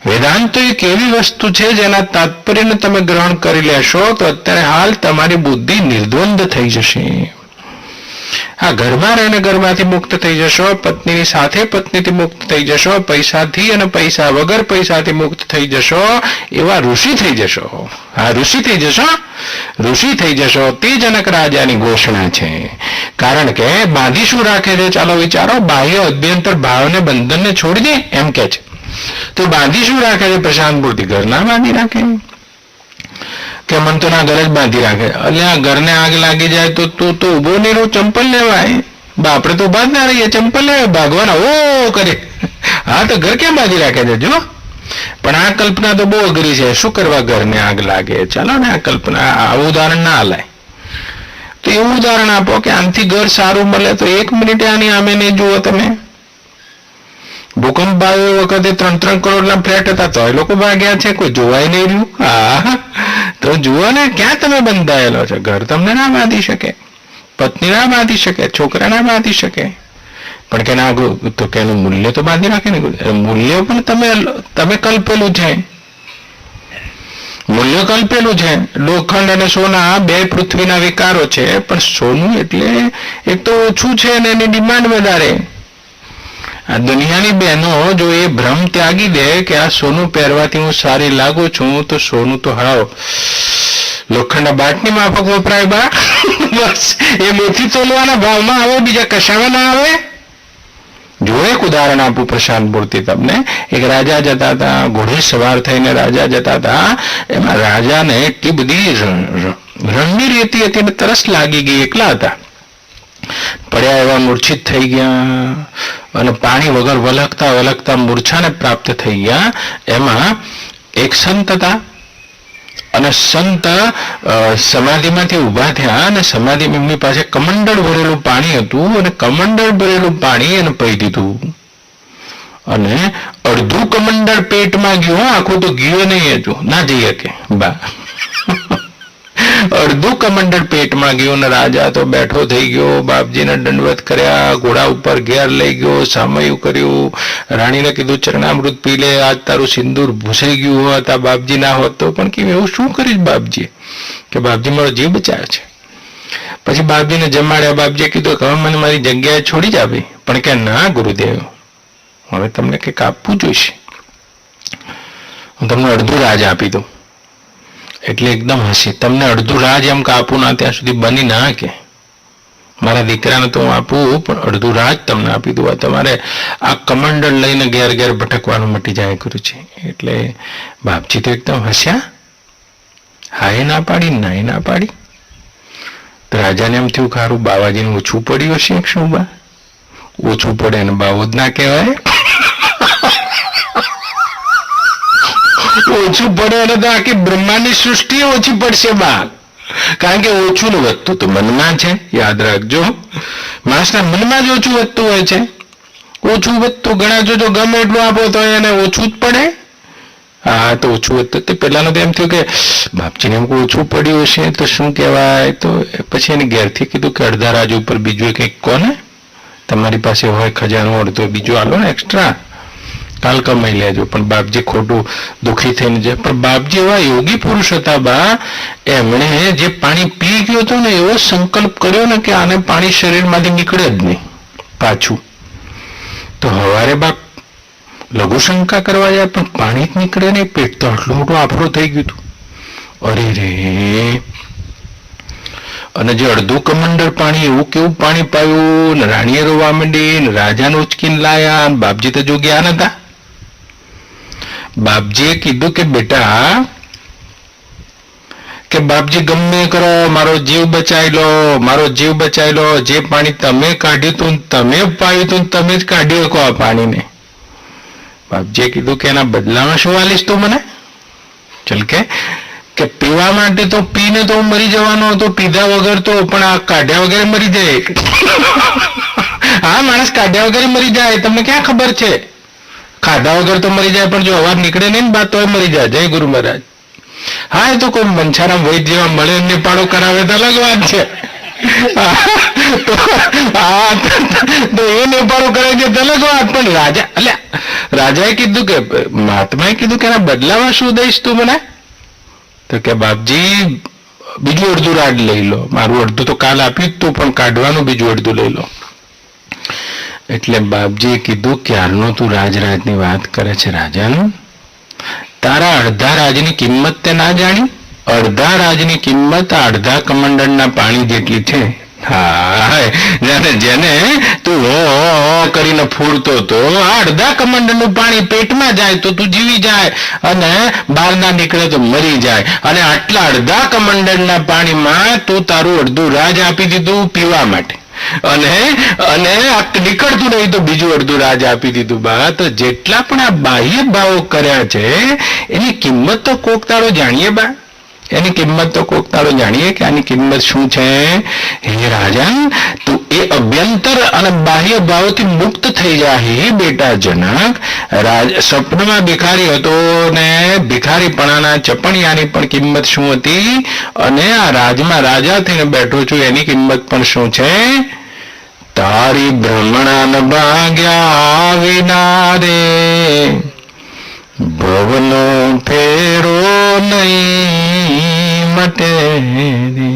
વેદાંત તો એક એવી વસ્તુ છે જેના તાત્પર્યને તમે ગ્રહણ કરી લેશો તો અત્યારે હાલ તમારી બુદ્ધિ નિર્દ્વંદ થઈ જશે. આ ઘરમાં રહીને ઘરમાંથી મુક્ત થઈ જશો, પત્નીની સાથે પત્નીથી મુક્ત થઈ જશો, પૈસાથી અને પૈસા વગર પૈસાથી મુક્ત થઈ જશો, એવા ઋષિ થઈ જશો. હા, ઋષિ થઈ જશો, ઋષિ થઈ જશો. તે જનક રાજાની ઘોષણા છે. કારણ કે બાંધી શું રાખે છે? ચાલો વિચારો. બાહ્ય અભ્યંતર ભાવને બંધનને છોડી દે એમ કે છે. તો બાંધી શું રાખે છે? પ્રશાંત મૂર્તિ ઘરના બાંધી રાખે કે મંતોના ઘર જ બાંધી રાખે. એટલે આ ઘરને આગ લાગી જાય તો તું તો ઉભો નહીં રહો, ચંપલ લેવાય. આપણે તો ઉભા જ ના રહીએ, ચંપલ લેવાય, ભાગવાના ઓ કરે. હા, તો ઘર ક્યાં બાંધી રાખે છે જો. પણ આ કલ્પના તો બહુ અઘરી છે. શું કરવા ઘરને આગ લાગે? ચાલો ને, આ કલ્પના, આવું ઉદાહરણ ના હાલાય. તો એવું ઉદાહરણ આપો કે આમથી ઘર સારું મળે તો 1 મિનિટે આની આમે નહીં જુઓ તમે. ભૂકંપ આવ્યો વખતે 3-3 કરોડના ફ્લેટ હતા તો એ લોકો ભાગ્યા છે, કોઈ જોવાય નહીં રહ્યું. હા, તો જુઓ ને, ક્યાં તમે બંધાયેલો છો? ઘર તમને ના બાંધી શકે, પત્ની ના બાંધી શકે, છોકરા ના બાંધી શકે, પણ કે ના, તો કે એનું મૂલ્ય તો બાંધી રાખે ને. મૂલ્ય પણ તમે કલ્પેલું છે, મૂલ્ય કલ્પેલું છે. લોખંડ અને સોના બે પૃથ્વીના વિકારો છે, પણ સોનું એટલે એક તો ઓછું છે અને એની ડિમાન્ડ વધારે. આ દુનિયાની બહેનો જો એ ભ્રમ ત્યાગી દે કે આ સોનું પહેરવાથી હું સારી લાગુ છું, તો સોનું તો હાવ લોખંડના બાટની માફક વપરાય બા. બસ એ મોથી તોલવાના ભાવમાં આવે, બીજા કશામાં ના આવે. જો એક ઉદાહરણ આપું પ્રશાંત મૂર્તિ તમને. એક રાજા જતા હતા, ઘોડે સવાર થઈને રાજા જતા હતા. એમાં રાજાને એટલી બધી રણની રેતી હતી ને તરસ લાગી ગઈ, એકલા હતા, પડ્યા એવા મૂર્છિત થઈ ગયા અને પાણી વગર વલખતા વલખતા મૂર્છાને પ્રાપ્ત થઈ ગયા. એમાં એક સંત હતા અને સંત સમાધિમાંથી ઊભા થયા અને સમાધિમાં એમની પાસે કમંડળ ભરેલું પાણી હતું અને કમંડળ ભરેલું પાણી એને પી દીધું અને અડધું કમંડળ પેટમાં ગયું. આખું તો ગયું નહીં, હજુ ના જઈ શકે બા. અડધું કમંડળ પેટમાં ગયું ને રાજા તો બેઠો થઈ ગયો. બાપજીને દંડવત કર્યા, ઘોડા ઉપર ઘેર લઈ ગયો, સામયું કર્યું. રાણીને કીધું ચરણામૃત પી લે, આજ તારું સિંદૂર ભૂસાઈ ગયું હોત, આ બાપજી ના હોત તો. પણ કેમ એવું શું કરીશ બાપજી? કે બાપજી મારો જીવ બચાવ્યો છે. પછી બાપજીને જમાડ્યા. બાપજીએ કીધું કે હવે મને મારી જગ્યાએ છોડી જ આવી. પણ કે ના ગુરુદેવ, હવે તમને કંઈક આપવું જોઈશે, હું તમને અડધું રાજ આપી દઉં. એટલે એકદમ હસી. તમને અડધું રાજ એમ કે આપું ના, ત્યાં સુધી બની ના કે મારા દીકરાને તો હું આપું, પણ અડધું રાજ તમને આપી દઉં. તમારે આ કમંડળ લઈને ઘેર ઘેર ભટકવાનું મટી જાય કર્યું છે. એટલે બાપજી તો એકદમ હસ્યા. હા એ ના પાડી, ના એ ના પાડી. તો રાજાને એમ થયું ખારું બાવાજીને ઓછું પડ્યું હશે. શું બા ઓછું પડે એને બાવો જ ના કહેવાય. ઓછું પડે એટલે તો આખી બ્રહ્માંડની સૃષ્ટિ ઓછી પડશે બા. કારણ કે ઓછું ને વધતું તો મનમાં છે, યાદ રાખજો. માણસના મનમાં જ ઓછું વધતું હોય છે. ઓછું વધતું ઘણા જો ગમે એટલું આપો તો એને ઓછું જ પડે. હા, તો ઓછું વધતું. તે પેલાનું તો એમ થયું કે બાપજીને એમ ઓછું પડ્યું હશે તો શું કહેવાય. તો પછી એને ઘેરથી કીધું કે અડધા રાજ ઉપર બીજું કંઈક કોને તમારી પાસે હોય ખજાનો અડધો બીજો આલો ને એક્સ્ટ્રા, કાલ કમાઈ લેજો. પણ બાપજી ખોટું દુઃખી થઈને જાય. પણ બાપજી એવા યોગી પુરુષ હતા બા, એમણે જે પાણી પી ગયો હતો ને એવો સંકલ્પ કર્યો ને કે આને પાણી શરીરમાંથી નીકળે જ નહીં પાછું. તો હવારે બાપ લઘુ શંકા કરવા જાય પણ પાણી જ નીકળે નહીં. પેટ તો આટલું મોટું આફરો થઈ ગયું હતું. અરે રે, અને જે અડધું કમંડળ પાણી એવું કેવું પાણી પાયું ને રાણીએ રોવા માંડી ને રાજાને ઉચકીને લાયા ને બાપજી તો જો ગયા નતા. બાપજીએ કીધું કે બેટા કે બાપજી ગમે કરો મારો જીવ બચાવી લો, મારો જીવ બચાવી લો. જે પાણી તમે કાઢ્યું તું તમે પાયું તું તમે જ કાઢી શકો આ પાણીને. બાપજીએ કીધું કે એના બદલામાં શું આલીશ તું મને? ચલ કે પીવા માટે તો પીને તો હું મરી જવાનો હતો, પીધા વગર તો, પણ આ કાઢ્યા વગર મરી જાય. હા, માણસ કાઢ્યા વગર મરી જાય, તમને ક્યાં ખબર છે? ખાધા વગર તો મરી જાય, પણ જો અવાજ નીકળે નહીં ને બાદ તો મરી જાય. જય ગુરુ મહારાજ. હા, એ તો કોઈ મંછારામ વૈદ જેવા મળે ને પાડો કરાવે તો અલગ વાત છે. તો એ નેપાળો કરે છે તો અલગ વાત. પણ રાજાએ કીધું કે મહાત્માએ કીધું કે એના બદલામાં શું દઈશ તું મને? તો કે બાપજી બીજું અડધું રાજ લઈ લો, મારું અડધું તો કાલ આપ્યું જ તું, પણ કાઢવાનું બીજું અડધું લઈ લો. એટલે બાપજીએ કીધું ક્યારનો તું રાજની વાત કરે છે રાજન? તારા અડધા રાજની કિંમત તે ના જાણી? અડધા રાજની કિંમત અડધા કમંડળના પાણી જેટલી છે. હા, જેને તું કરીને ફૂડતો તો અડધા કમંડળનું પાણી પેટમાં જાય તો તું જીવી જાય અને બહાર ના નીકળે તો મરી જાય. અને આટલા અડધા કમંડળના પાણીમાં તું તારું અડધું રાજ આપી દીધું પીવા માટે, અને નીકળતું નહીં તો બીજું અડધું રાજ આપી દીધું. બા તો જેટલા પણ આ બાહ્ય ભાવો કર્યા છે એની કિંમત તો કોક તારો જાણીએ. બા એની કિંમત તો કોક તારો જાણીએ કે આની કિંમત શું છે. હે રાજન, તું એ અભ્યંતર અને બાહ્ય ભાવોથી મુક્ત થઈ જા. હે બેટા જનક, સપનામાં ભિખારી હતો ને ભિખારીપણાના ચપણિયાની પણ કિંમત શું હતી, અને આ રાજમાં રાજા થઈને બેઠો છું એની કિંમત પણ શું છે. તારી ભ્રમણાન ભાગ્યા વિના રે ભવનો ફેરો નહીં મટે રે.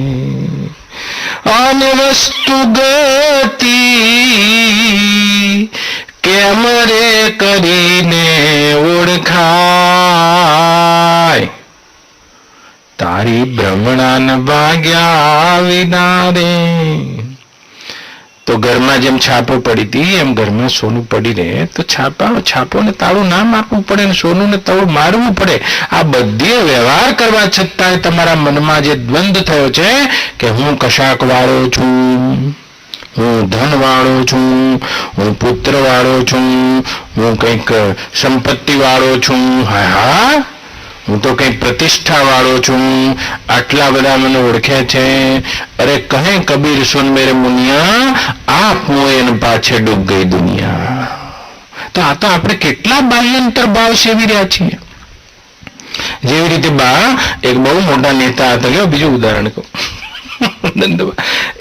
અને વસ્તુ ગતિ કેમ રે કરીને ઓળખાય. તારી ભ્રમણાન ભાગ્યા વિના રે. તો ઘરમાં જેમ છાપો પડી હતી એમ ઘરમાં સોનું પડી રહે તો છાપોને તાળું ના મારવું પડે ને સોનુંને તાળું મારવું પડે. આ બધી વ્યવહાર કરવા છતાંય તમારા મનમાં જે દ્વંદ થયો છે કે હું કશાક વાળો છું, હું ધન વાળો છું, હું પુત્ર વાળો છું, હું કંઈક સંપત્તિ વાળો છું, હા હું તો કઈ પ્રતિષ્ઠા વાળો છું, આટલા બધા મને ઓળખે છે. અરે કહે કબીર સુન મેરે મુનિયા, આપ મોયન પાછે ડૂબ ગઈ દુનિયા. તો આ તો આપણે કેટલા બાહ્યંતર ભાવ સેવી રહ્યા છીએ. જેવી રીતે બા એક બહુ મોટા નેતા હતા. કે બીજું ઉદાહરણ કહું,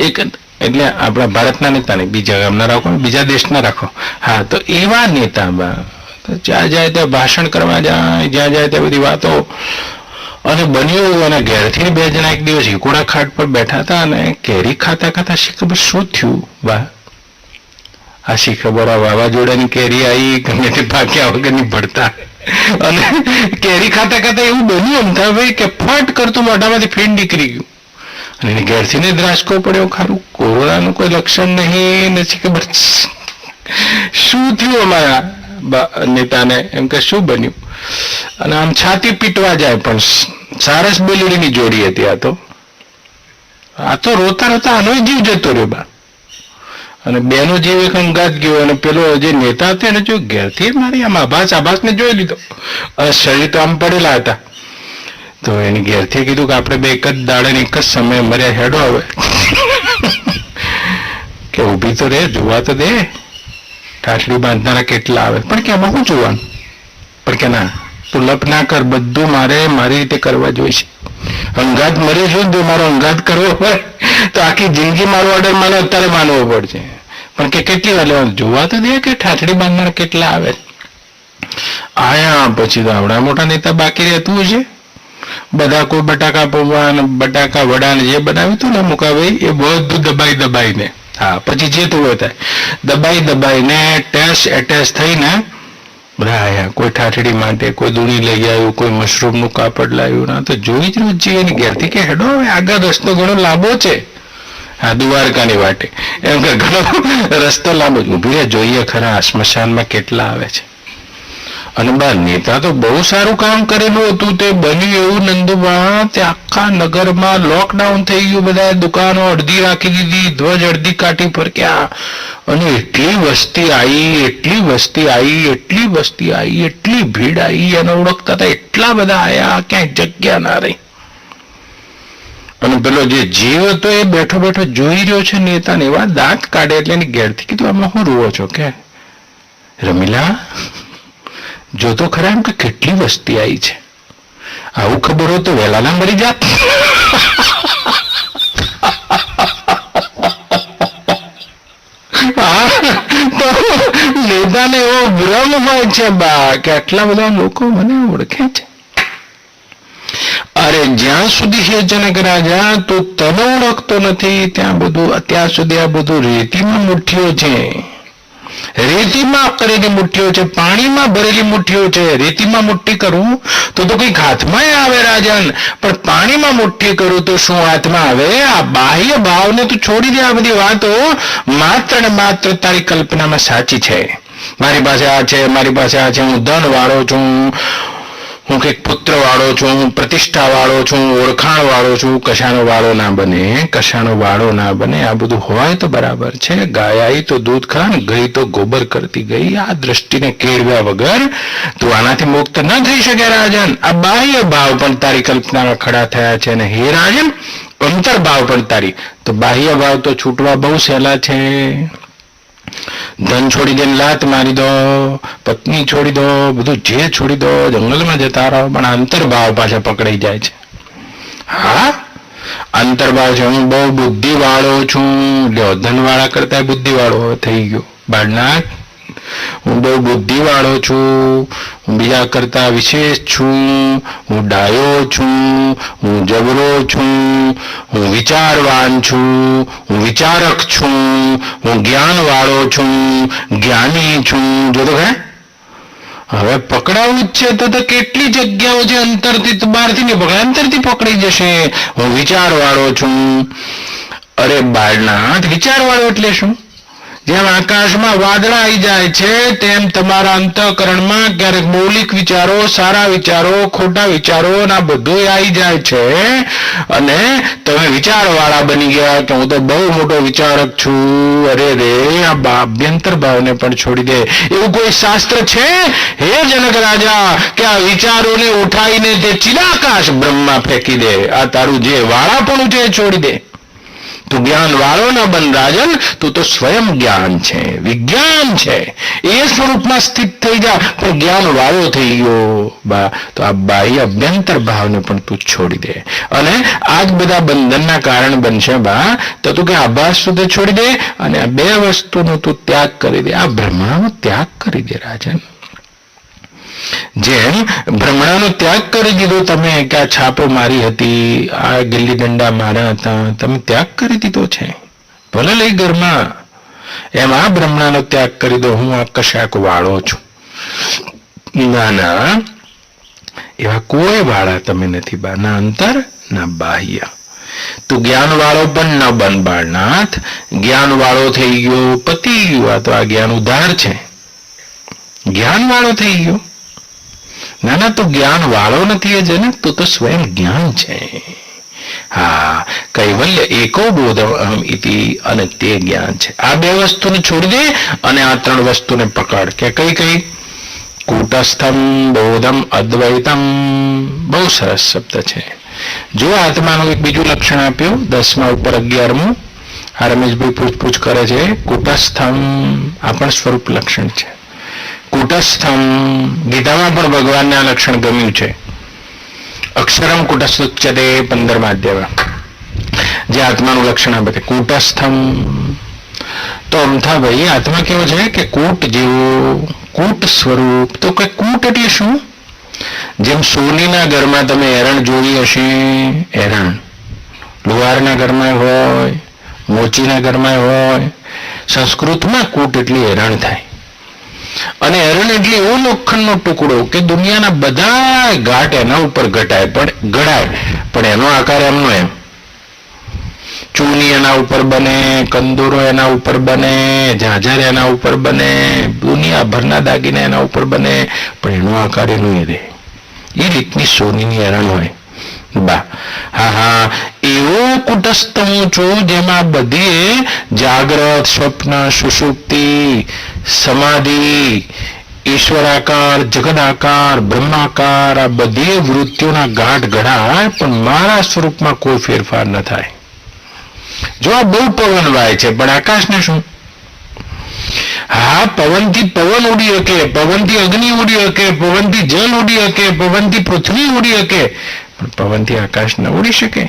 એક એટલે આપણા ભારતના નેતા ને બીજા ગામના રાખો, બીજા દેશના રાખો. હા, તો એવા નેતા બા જ્યાં જાય ત્યાં ભાષણ કરવા જાય, જ્યાં જાય ત્યાં બધી વાતો. અને બન્યું અને ઘેરથી બે જણા એક દિવસ હિકોડા ખાટ પર બેઠા હતા અને કેરી ખાતા ખાતા શી ખબર શું થયું બા, આ શી ખબર આ વાવાઝોડાની કેરી આવી ગમે તે પાક્યા વગરની ભરતા. અને કેરી ખાતા ખાતા એવું બન્યું અમથાભાઈ કે ફટ કરતું મોઢામાંથી ફીણ નીકળી ગયું. અને એને ઘેરથી ને દ્રાસકો પડ્યો. ખારું કોરોનાનું કોઈ લક્ષણ નહીં, નથી ખબર શું થયું અમારા નેતાને. એમ કે શું બન્યું? અને આમ છાતી પીટવા જાય, પણ સારસ બેલડીની જોડી હતી. આ તો રોતા રોતા આનો જીવ જતો રહ્યો બા. અને બેનો જીવ એક અંગાત ગયો. અને પેલો જે નેતા હતો એને જો ઘેરથી મારી આમ આભાસને જોઈ લીધો. અને શરીર તો આમ પડેલા હતા. તો એની ઘેરથી કીધું કે આપણે બે એક જ દાડે એક જ સમયે મર્યા, હેડો હવે કે ઊભી તો રે, જોવા તો દે, ઠાઠડી બાંધનારા કેટલા આવે. પણ કે આમાં શું જોવાનું? પણ કે ના, તું લપ ના કર, બધું મારી રીતે કરવા જોઈશે. અંગાત મરી છું, જો મારો અંગાત કરવો હોય તો આખી જિંદગી મારો ઓર્ડર મને અત્યારે માનવો પડશે. પણ કે કેટલી વાર લેવાનું? જોવા તો દે કે ઠાઠડી બાંધનારા કેટલા આવે. આયા પછી તો આવડા મોટા નેતા બાકી રહેતું છે. બધા કોઈ બટાકા પૌવા ને બટાકા વડા ને જે બનાવ્યું હતું ને મુકાભાઈ, એ બધું દબાઈને, હા પછી જે થયું થાય દબાઈને એટેચ થઈને બધા આયા. કોઈ ઠાઠડી માટે, કોઈ દૂણી લઈ આવ્યું, કોઈ મશરૂમ નું કાપડ લાવ્યું. ના તો જોઈ જ રોજ એની ઘેરથી કે હેડો હવે આગળ રસ્તો ઘણો લાંબો છે. હા, દ્વારકાની વાટે. એમ કે ઘણો રસ્તો લાંબો ઉભી રહે, જોઈએ ખરા સ્મશાનમાં કેટલા આવે છે. અને બા નેતા તો બહુ સારું કામ કરેલું હતું. તે બન્યું એવું નંદુબા, તે આખા નગરમાં લોકડાઉન થઈ ગયું, બધા દુકાનો અડધી રાખી દીધી, ધ્વજ અડધી કાઢી ફરક્યા, અને એટલી વસ્તી આવી, એટલી વસ્તી આવી, એટલી વસ્તી આવી, એટલી ભીડ આવી, અને ઓળખતા હતા એટલા બધા આવ્યા, ક્યાંય જગ્યા ના રહી. અને પેલો જે જીવ હતો એ બેઠો બેઠો જોઈ રહ્યો છે નેતાને, એવા દાંત કાઢે એટલે એની ઘેરથી કીધું, આમાં શું રૂવો છો? કે રમીલા જોતો ખરા એમ કે કેટલી વસ્તી આવી છે. આવું ખબર હોય તો વહેલા ના મરી જાત. તો નેતાને એવો ભ્રમ હોય છે બા કે આટલા બધા લોકો મને ઓળખે છે. અરે જ્યાં સુધી હે જનક રાજા તો તને ઓળખતો નથી ત્યાં સુધી આ બધું રેતીમાં મુઠ્ઠીઓ છે. રેતીમાં કરેલી મુઠ્ઠીઓ છે, પાણીમાં ભરેલી મુઠ્ઠીઓ છે. રેતીમાં મુઠ્ઠી કરું તો કંઈક હાથમાં આવે રાજન, પણ પાણીમાં મુઠ્ઠી કરું તો શું હાથમાં આવે? આ બાહ્ય ભાવને તું છોડી દે. આ બધી વાતો માત્ર ને માત્ર તારી કલ્પનામાં સાચી છે. મારી પાસે આ છે, મારી પાસે આ છે, હું ધન વાળો છું, હું કઈક પુત્ર વાળો છું, પ્રતિષ્ઠા વાળો છું, ઓળખાણ વાળો છું. કશાનો વાળો ના બને, કશાનો વાળો ના બને. આ બધું હોય તો બરાબર છે. ગાય આવી તો દૂધ ખા, ગઈ તો ગોબર કરતી ગઈ. આ દ્રષ્ટિને કેળવ્યા વગર તું આનાથી મુક્ત ન થઈ શકે રાજન. આ બાહ્ય ભાવ પણ તારી કલ્પનામાં ખડા થયા છે, અને હે રાજન અંતર ભાવ પણ તારી. તો બાહ્ય ભાવ તો છૂટવા બહુ સહેલા છે. ધન છોડી દે, લાત મારી દો, પત્ની છોડી દો, બધું જે છોડી દો, જંગલમાં જતા રહો, પણ અંતર્ભાવ પાછા પકડાઈ જાય છે. હા, અંતર્ભાવ છે. હું બહુ બુદ્ધિ વાળો છું. લ્યો, ધન વાળા કરતા બુદ્ધિ વાળો થઈ ગયો બાળનાથ. હું બહુ બુદ્ધિ વાળો છું, હું બીજા કરતા વિશેષ છું, હું ડાયો છું, હું જબરો છું, હું વિચારવાન છું, હું વિચારક છું, હું જ્ઞાન વાળો છું, જ્ઞાની છું. જો તો હવે પકડાવું જ છે તો કેટલી જગ્યાઓ છે અંતરથી, બહારથી નહીં પકડાય, અંતરથી પકડી જશે. હું વિચાર વાળો છું. અરે બાળનાથ, વિચાર વાળો એટલે શું? જેમ આકાશમાં વાદળા આવી જાય છે તેમ તમારા અંતઃકરણમાં ક્યારેક મૌલિક વિચારો, સારા વિચારો, ખોટા વિચારો ના બધું આવી જાય છે, અને તમે વિચારવાળા બની ગયા કે હું તો બહુ મોટો વિચારક છું. અરે રે, આ આભ્યંતર ભાવને પણ છોડી દે. એવું કોઈ શાસ્ત્ર છે હે જનક રાજા કે આ વિચારોને ઉઠાઈને તે ચિદાકાશ બ્રહ્મમાં ફેંકી દે? આ તારું જે વાળાપણું છે એ છોડી દે. તું જ્ઞાન વાળો ના બન રાજન. તું તો સ્વયં જ્ઞાન છે, વિજ્ઞાન છે. એ સ્વરૂપમાં સ્થિત થઈ જા. પણ જ્ઞાન વાળો થઈ ગયો બા તો આ બાહ્ય અભ્યંતર ભાવને પણ તું છોડી દે. અને આ જ બધા બંધનના કારણ બનશે બા. તો તું કે આભાસ સુધી છોડી દે, અને આ બે વસ્તુનો તું ત્યાગ કરી દે. આ ભ્રમણાનો ત્યાગ કરી દે રાજન. જેમ ભ્રમણાનો ત્યાગ કરી દીધો તમે, કે આ છાપો મારી હતી, આ ગિલ્લી દંડા માર્યા હતા, તમે ત્યાગ કરી દીધો છે, ભલે લઈ ઘરમાં. એમ આ ભ્રમણાનો ત્યાગ કરી દો. હું આ કશાક વાળો છું. ના ના, એવા કોઈ વાળા તમે નથી બા, ના અંતર ના બાહ્ય. તું જ્ઞાન વાળો પણ ન બન બાળનાથ. જ્ઞાન વાળો થઈ ગયો, પતી ગયું. આ તો આ જ્ઞાન ઉધાર છે. જ્ઞાન વાળો થઈ ગયો. ના ના, તો જ્ઞાન વાળો નથી જન, તો સ્વયં જ્ઞાન છે. હા, કૈવલ્ય એકો બોધમ અહમ ઇતિ, અને તે જ્ઞાન છે. આ બે વસ્તુને છોડી દે અને આ ત્રણ વસ્તુને પકડ. કે કઈ કઈ? કૂટસ્થમ, બોધમ, અદ્વૈતમ. બહુ સરસ શબ્દ છે. જો આત્માનું એક બીજું લક્ષણ આપ્યું 10મા ઉપર 11મું. આ રમેશભાઈ પૂછપૂછ કરે છે. કૂટસ્થમ આ પણ સ્વરૂપ લક્ષણ છે. કૂટસ્થમ, ગીતામાં પણ ભગવાનને આ લક્ષણ ગમ્યું છે. અક્ષરમ કૂટસ્થુચ્યતે 15મા અધ્યાયમાં જે આત્માનું લક્ષણ આપે છે કૂટસ્થમ. તો અમથા ભાઈ આત્મા કેવો છે કે કૂટ જેવો, કૂટ સ્વરૂપ. તો કે કૂટ એટલે શું? જેમ સોનીના ઘરમાં તમે એરણ જોઈ હશે, એરણ લુહારના ઘરમાં હોય, મોચીના ઘરમાં હોય. સંસ્કૃતમાં કૂટ એટલે એરણ થાય. અને એરણ એટલે એવો લોખંડનો ટુકડો કે દુનિયાના બધા ઘાટ એના ઉપર ઘટાય, પણ ઘડાય, પણ એનો આકાર એમનો એમ. ચૂની એના ઉપર બને, કંદોરો એના ઉપર બને, ઝાઝર એના ઉપર બને, દુનિયાભરના દાગીના એના ઉપર બને, પણ એનો આકાર એનો એ રહે. એ રીતની સોનીની એરણ હોય બા. હા, એવો કુટસ્થ હું છું જેમાં બધી જાગ્રત, સ્વપ્ન, સુષુપ્તિ, સમાધિ, ઈશ્વરાકાર, જગદાકાર, બ્રહ્માકાર, આ બધી વૃત્તિઓના ગાંઠ ઘડાય, પણ મારા સ્વરૂપમાં કોઈ ફેરફાર ન થાય. જો આ બહુ પવન વાય છે, પણ આકાશને શું? હા, પવનથી પવન ઉડી શકે, પવનથી અગ્નિ ઉડી શકે, પવનથી જલ ઉડી શકે, પવનથી પૃથ્વી ઉડી શકે, પણ પવનથી આકાશ ન ઉડી શકે.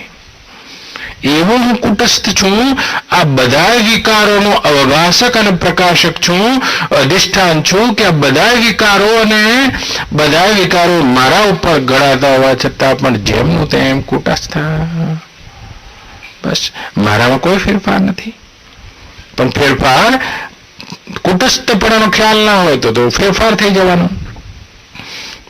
એવો હું કુટસ્થ છું. આ બધા વિકારોનો અવભાષક અને પ્રકાશક છું, અધિષ્ઠાન છું, કે આ બધા વિકારો અને બધા વિકારો મારા ઉપર ગળાતા હોવા છતાં પણ જેમનું તેમ કુટસ્થ. બસ મારામાં કોઈ ફેરફાર નથી. પણ ફેરફાર કુટસ્થપણાનો ખ્યાલ ના હોય તો ફેરફાર થઈ જવાનો.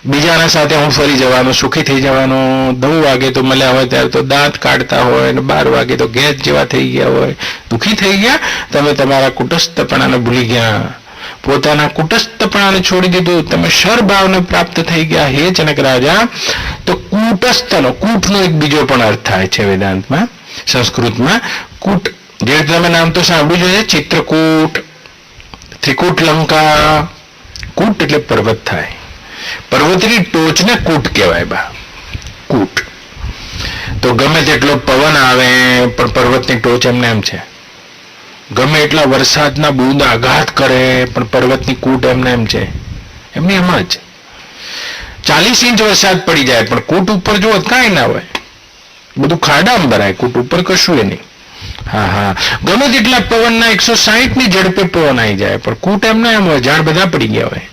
બીજાના સાથે હું ફરી જવાનો, સુખી થઈ જવાનો. 9 વાગે તો મળ્યા હોય ત્યારે તો દાંત કાઢતા હોય, અને 12 વાગે તો ગેસ જેવા થઈ ગયા હોય, દુઃખી થઈ ગયા. તમે તમારા કુટસ્થપણાને ભૂલી ગયા, પોતાના કુટસ્થપણાને છોડી દીધું, તમે શરભાવને પ્રાપ્ત થઈ ગયા. હે જનક રાજા, તો કુટસ્થનો, કૂટનો એક બીજો પણ અર્થ થાય છે વેદાંતમાં, સંસ્કૃતમાં. કૂટ, જે તમે નામ તો સાંભળ્યું છે, ચિત્રકૂટ, ત્રિકૂટ લંકા. કૂટ એટલે પર્વત થાય. પર્વતની ટોચને કૂટ કહેવાય બા, કૂટ. તો ગમે તેટલો પવન આવે પણ પર્વતની ટોચ એમને એમ છે. ગમે એટલા વરસાદના બૂંદ આઘાત કરે પણ પર્વતની કૂટ એમને એમ છે. એમની એમ જ 40 ઇંચ વરસાદ પડી જાય પણ કૂટ ઉપર જો કાંઈ ના હોય, બધું ખાડામાં ભરાય, કૂટ ઉપર કશું નહીં. હા, ગમે તેટલા પવનના 160 ની ઝડપે પવન આવી જાય પણ કૂટ એમને એમ હોય, ઝાડ બધા પડી ગયા હોય.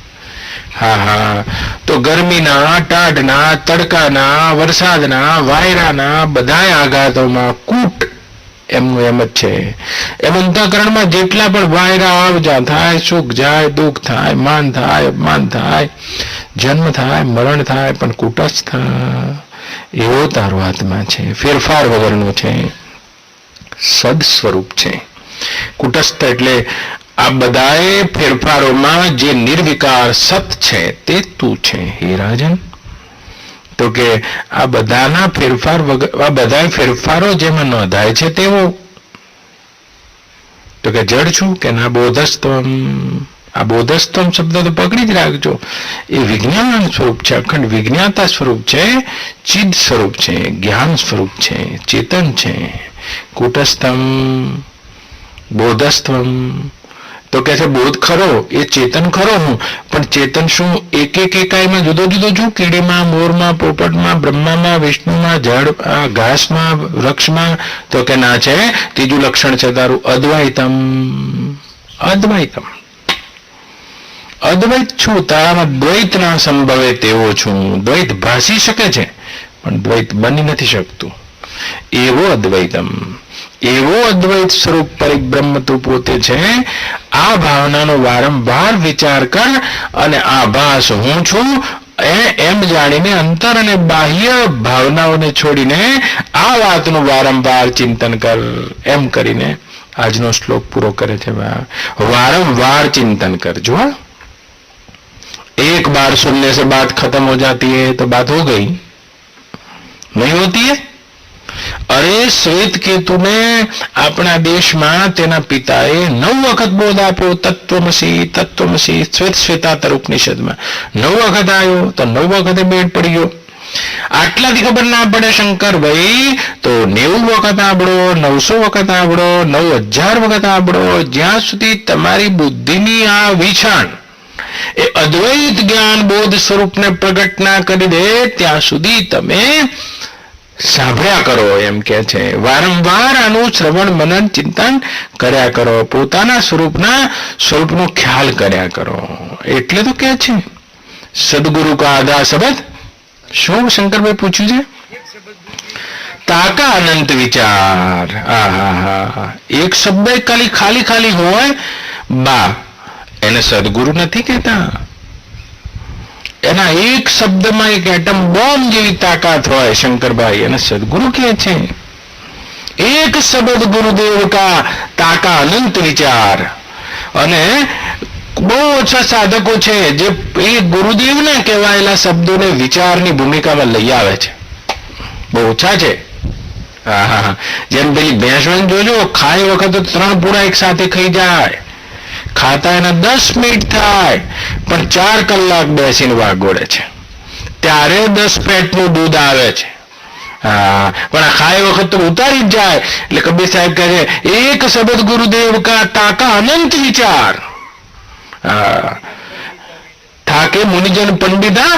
હા, તો ગરમીના, ટાઢના, તડકાના, વરસાદના, વાયરાના બધાય આઘાતોમાં કૂટ એમનું એમ જ છે. એમ અંતઃકરણમાં જેટલા પણ વાયરા આવજા થાય, સુખ જાય, દુઃખ થાય, માન થાય, અપમાન થાય, જન્મ થાય, મરણ થાય, પણ કુટસ્થ એવો તારો આત્મા છે, ફેરફાર વગરનો છે, સદ સ્વરૂપ છે. કુટસ્થ એટલે આ બધાએ ફેરફારોમાં જે નિર્વિકાર સત છે તે તું છે હે રાજન. તો કે આ બધાના ફેરફાર વગર, આ બધા ફેરફારો જેમાં નોંધાય છે તેવો. તો કે જડ છું કે ના બોધસ્તવમ. આ બોધસ્તવમ શબ્દ તો પકડી જ રાખજો. એ વિજ્ઞાન સ્વરૂપ છે, અખંડ વિજ્ઞાતા સ્વરૂપ છે, ચિદ સ્વરૂપ છે, જ્ઞાન સ્વરૂપ છે, ચેતન છે. કુટસ્થમ બોધસ્તવમ. તો કે છે બોધ ખરો, એ ચેતન ખરો હું, પણ ચેતન શું એક એકાઈમાં જુદો જુદો છું? કીડીમાં, મોરમાં, પોપટમાં, બ્રહ્મામાં, વિષ્ણુમાં, ઝાડ, ઘાસમાં, વૃક્ષમાં? તો કે ના છે. ત્રીજું લક્ષણ છે તારું અદ્વૈતમ. અદ્વૈતમ, અદ્વૈત છું, તારામાં દ્વૈત ના સંભવે તેવો છું. દ્વૈત ભાસી શકે છે પણ દ્વૈત બની નથી શકતું, એવો અદ્વૈતમ. એવો અદ્વૈત સ્વરૂપ પરિબ્રહ્મ તું પોતે છે. આ ભાવનાનો વારંવાર વિચાર કર અને આભાસ હું છું એમ જાણીને અંતર અને બાહ્ય ભાવનાઓને છોડીને આ વાતનું વારંવાર ચિંતન કર. એમ કરીને આજનો શ્લોક પૂરો કરે છે. વારંવાર ચિંતન કરજો. एक बार सुनने से बात खत्म हो जाती है तो बात हो गई, नहीं होती है. અરે શ્વેત કેતુને આપણા દેશમાં તેના પિતાએ 9 વખત બોધ આપ્યો, તત્વમસી તત્વમસી. શ્વેતાતર ઉપનિષદમાં 9 વખત આવ્યો તો 9 વખતે બેડ પડી ગયો. આટલાથી ખબર ના પડે શંકરભાઈ તો 90 વખત આંબળો, 900 વખત આંબળો, 9000 વખત આંબળો. જ્યાં સુધી તમારી બુદ્ધિની આ વિછાણ એ અદ્વૈત જ્ઞાન બોધ સ્વરૂપને પ્રગટ ના કરી દે ત્યાં સુધી તમે સાંભળ્યા કરો. એમ કે છે વારંવાર આનું શ્રવણ મનન ચિંતન કર્યા કરો, પોતાના સ્વરૂપનો ખ્યાલ કર્યા કરો. એટલે તો કે છે સદગુરુ કા આધા શબ્દ. શું શંકરભાઈ પૂછ્યું છે? તાકા અનંત વિચાર. એક શબ્દ ખાલી ખાલી હોય બા, એને સદગુરુ નથી કહેતા. એના એક શબ્દમાં એક એટમ બોમ્બ જેવી તાકાત હોય શંકરભાઈ, એને સદગુરુ કહે છે. એક શબ્દ ગુરુદેવ કા તાકા અનંત વિચાર. અને બહુ ઓછા સાધકો છે જે એ ગુરુદેવના કહેવાયેલા શબ્દોને વિચારની ભૂમિકામાં લઈ આવે છે. બહુ ઓછા છે. હા, જેમ પેલી ભેંસણ જોજો, ખાય વખત 3 પૂડા એક સાથે ખાઈ જાય, ખાતા એના 10 મિનિટ થાય પણ 4 કલાક બેસીને વાગોડે છે, ત્યારે 10 પેટનું દૂધ આવે છે. હા, પણ આ ખાય વખત તો ઉતારી જ જાય. એટલે કબીર સાહેબ કહે છે, એક શબ્દ ગુરુદેવ કા તાકા અનંત વિચાર. થાકે મુનિજન પંડિતા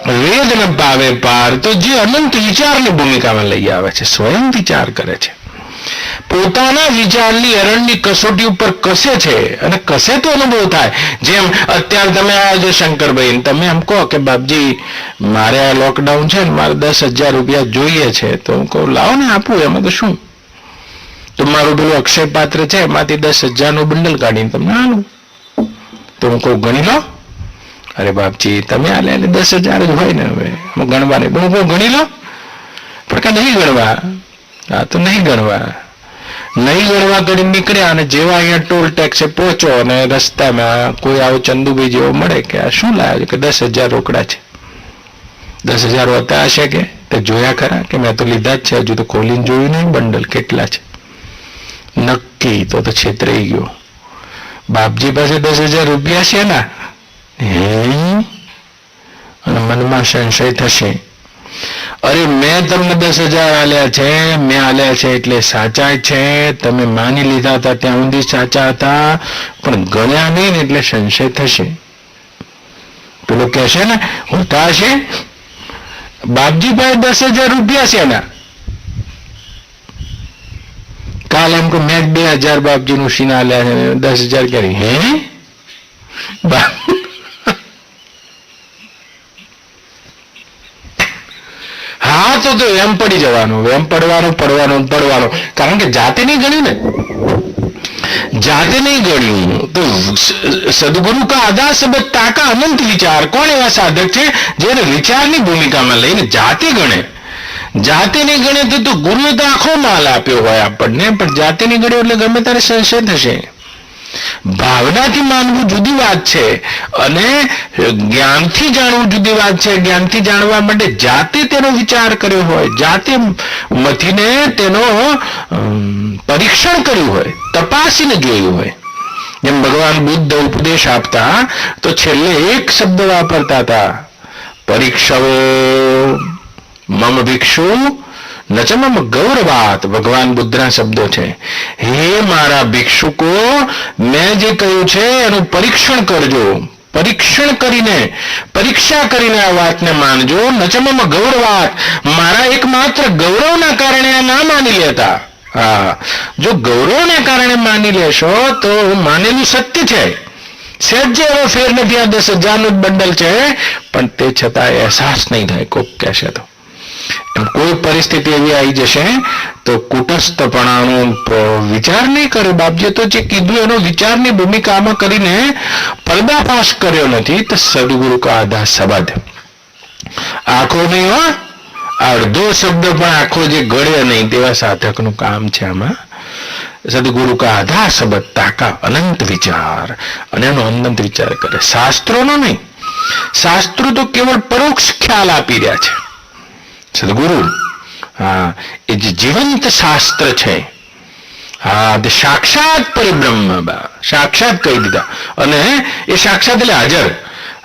વેદ ન પાવે પાર. તો જે અનંત વિચારની ભૂમિકામાં લઈ આવે છે, સ્વયં વિચાર કરે છે, પોતાના વિચારની અરણની કસોટી ઉપર કસે છે, અને કસે તો અનુભવ થાય. જેમ અત્યારે તમે આવ્યા છો શંકરભાઈ, તમે એમ કહો કે બાપજી મારે આ લોકડાઉન છે ને મારે 10,000 રૂપિયા જોઈએ છે, તો હું કહું લાવો ને આપું, એમાં તો શું. તો મારું પેલું અક્ષય પાત્ર છે એમાંથી 10,000 નું બંડલ કાઢીને તમને આલું. તો હું કહું ગણી લો. અરે બાપજી તમે આલે 10,000 જ હોય ને, હવે ગણવા નહીં. હું કહું ગણી લો, પણ કે નહીં ગણવા. હા, તો નહીં ગણવા કરીને નીકળ્યા, અને જેવા અહીંયા ટોલ ટેક્સે પહોંચો અને રસ્તામાં કોઈ આવો ચંદુભાઈ જેવો મળે કે આ શું લાવ્યો છે, કે 10,000 રોકડા છે. 10,000 હોતા હશે કે તે જોયા ખરા? કે મેં તો લીધા જ છે, હજુ તો ખોલીને જોયું નહીં બંડલ કેટલા છે. નક્કી તો છેતરાઈ ગયો. બાપજી પાસે 10,000 રૂપિયા છે ને, અને મનમાં સંશય થશે, અરે મેં તમને 10,000 આલ્યા છે, મેં આલ્યા છે એટલે સાચા છે, તમે માની લીધા હતા ત્યાં સુધી સાચા હતા, પણ ગણ્યા નહીં ને એટલે સંશય થશે. પેલો કહેશે ને હોતા હશે બાપજી પાસે 10,000 રૂપિયા છે ને, કાલે એમ કહું મેં 2,000 બાપજી નું સીના આલ્યા છે, 10,000 ક્યારે? હે હા, તો એમ પડી જવાનું, એમ પડવાનું. કારણ કે જાતે નહીં ગણ્યું ને, જાતે નહીં ગણ્યું. તો સદગુરુ કા આધા શબ્દ તાકા અનંત વિચાર. કોણ એવા સાધક છે જેને વિચારની ભૂમિકામાં લઈને જાતે ગણે? જાતે નહીં ગણે તો ગુરુએ તો આખો માલ આપ્યો હોય આપણને, પણ જાતે નહીં ગણ્યો એટલે ગમે ત્યારે સંશય થશે. ભાવનાથી માનવું જુદી વાત છે, અને જ્ઞાનથી જાણવું જુદી વાત છે. જ્ઞાનથી જાણવા માટે જાતે તેનો વિચાર કર્યો હોય, જાતે મથીને તેનો પરીક્ષણ કર્યું હોય, તપાસીને જોયું હોય. જેમ ભગવાન બુદ્ધ ઉપદેશ આપતા તો છેલ્લે એક શબ્દ વાપરતા હતા, પરીક્ષવો મમ ભિક્ષુ નચમમ ગૌરવાત. ભગવાન બુદ્ધના શબ્દો છે, હે મારા ભિક્ષુકો, મેં જે કહ્યું છે એનું પરીક્ષણ કરજો, પરીક્ષા કરીને આ વાતને માનજો. નચમમ ગૌરવાત, મારા એકમાત્ર ગૌરવના કારણે આ ના માની લેતા. હા, જો ગૌરવના કારણે માની લેશો તો માનેલું સત્ય છે, સહેજ એવો ફેર નથી. આ 10,000 નું બંડલ છે, પણ તે છતાં અહેસાસ નહીં થાય. કોક કહેશે તો કોઈ પરિસ્થિતિ એવી આવી જશે તો કુટસ્થપણાનો વિચાર નહીં કરે. બાપજી તો જે કીધું એનો વિચારની ભૂમિકામાં કરીને પર્દાફાશ કર્યો નથી. તો સદગુરુ કા આધા શબ્દ, આખો નહીં હો, અડધો શબ્દ પણ આખો જે ગળે નહીં તેવા સાધકનું કામ છે આમાં. સદગુરુ કા આધા શબ્દ તાકા અનંત વિચાર, અને એનો અનંત વિચાર કરે. શાસ્ત્રોનો નહીં, શાસ્ત્રો તો કેવળ પરોક્ષ ખ્યાલ આપી રહ્યા છે. સદગુરુ હા એ જે જીવંત શાસ્ત્ર છે, હા તે સાક્ષાત પરિબ્રહ્મ, સાક્ષાત કહી દીધા. અને એ સાક્ષાત એટલે હાજર,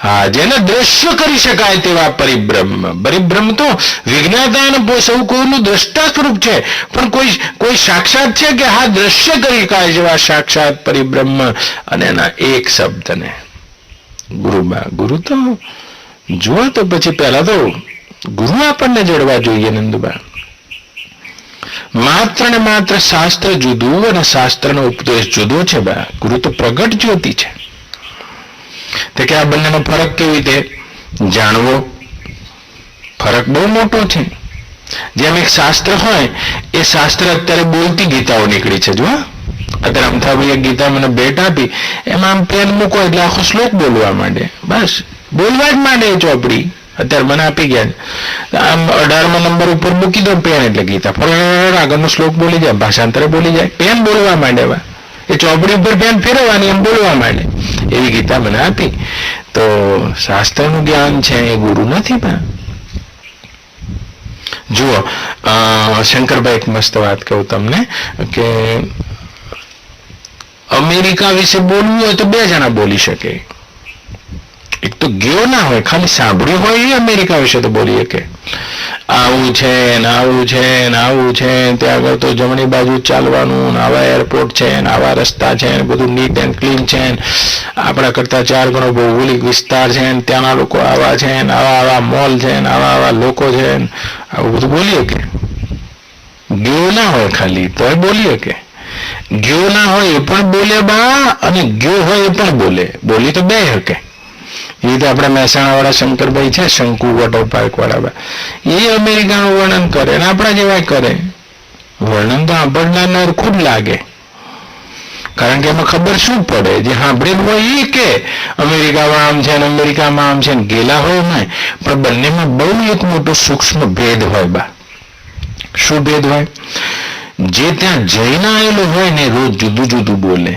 હા જેને દ્રશ્ય કરી શકાય તેવા પરિબ્રહ્મ તો વિજ્ઞાતા અને સૌ કોઈનું દ્રષ્ટા સ્વરૂપ છે, પણ કોઈ સાક્ષાત છે કે હા દ્રશ્ય કરી શકાય જેવા સાક્ષાત પરિબ્રહ્મ. અને એના એક શબ્દને ગુરુ તો જુઓ તો પછી પહેલા તો ગુરુ આપણને જડવા જોઈએ. નંદુબા માત્ર ને માત્ર શાસ્ત્ર જુદું અને શાસ્ત્રનો ઉપદેશ જુદો છે. બા ગુરુ તો પ્રગટ જ્યોતિ છે. તો કે આ બંનેનો ફરક કેવી રીતે જાણવો? ફરક બહુ મોટો છે. જેમ એક શાસ્ત્ર હોય, એ શાસ્ત્ર અત્યારે બોલતી ગીતાઓ નીકળી છે. જો અત્યારે અમથાભાઈએ ગીતા મને ભેટ આપી, એમાં આમ પેન મૂકો એટલે આખો શ્લોક બોલવા માંડે, બસ બોલવા જ માંડે ચોપડી. અત્યારે મને આપી ગયા છે. આમ 18મા નંબર ઉપર મૂકી દો પેન એટલે ગીતા ફટાફટ આગળનો શ્લોક બોલી જાય, ભાષાંતરે બોલી જાય, પેન બોલવા માંડે. એ ચોપડી ઉપર પેન ફેરવવાની એમ બોલવા માંડે. એવી ગીતા મને આપી. તો શાસ્ત્રનું જ્ઞાન છે એ ગુરુ નથી. પણ જુઓ શંકરભાઈ એક મસ્ત વાત કહું તમને કે અમેરિકા વિશે બોલવું હોય તો 2 જણા બોલી શકે. એક તો ગયો ના હોય, ખાલી સાંભળ્યું હોય એ અમેરિકા વિશે તો બોલી શકે. આવું છે ને આવું છે ને આવું છે, ત્યાં આગળ તો જમણી બાજુ ચાલવાનું, આવા એરપોર્ટ છે ને આવા રસ્તા છે ને બધું નીટ એન્ડ ક્લીન છે, આપણા કરતા 4 ગણો ભૌગોલિક વિસ્તાર છે, ત્યાંના લોકો આવા છે ને આવા મોલ છે ને આવા લોકો છે, આવું બધું બોલી શકે. ગયો ના હોય ખાલી તોય બોલી શકે. ગયો ના હોય એ પણ બોલે બા, અને ગયો હોય એ પણ બોલે. બોલી તો 2 શકે. એ રીતે આપણે મહેસાણા વાળા શંકરભાઈ છે, શંકુ વોટર પાર્ક વાળા, એ અમેરિકાનું વર્ણન કરે ને આપણા જેવા કરે. વર્ણન તો આપણને ખૂબ લાગે, કારણ કે એમાં ખબર શું પડે? જે સાંભળેલું હોય એ કે અમેરિકામાં આમ છે ને અમેરિકામાં આમ છે ને, ગેલા હોય ને. પણ બંનેમાં બહુ એક મોટો સૂક્ષ્મ ભેદ હોય બા. શું ભેદ હોય? જે ત્યાં જઈને આવેલો હોય ને રોજ જુદું જુદું બોલે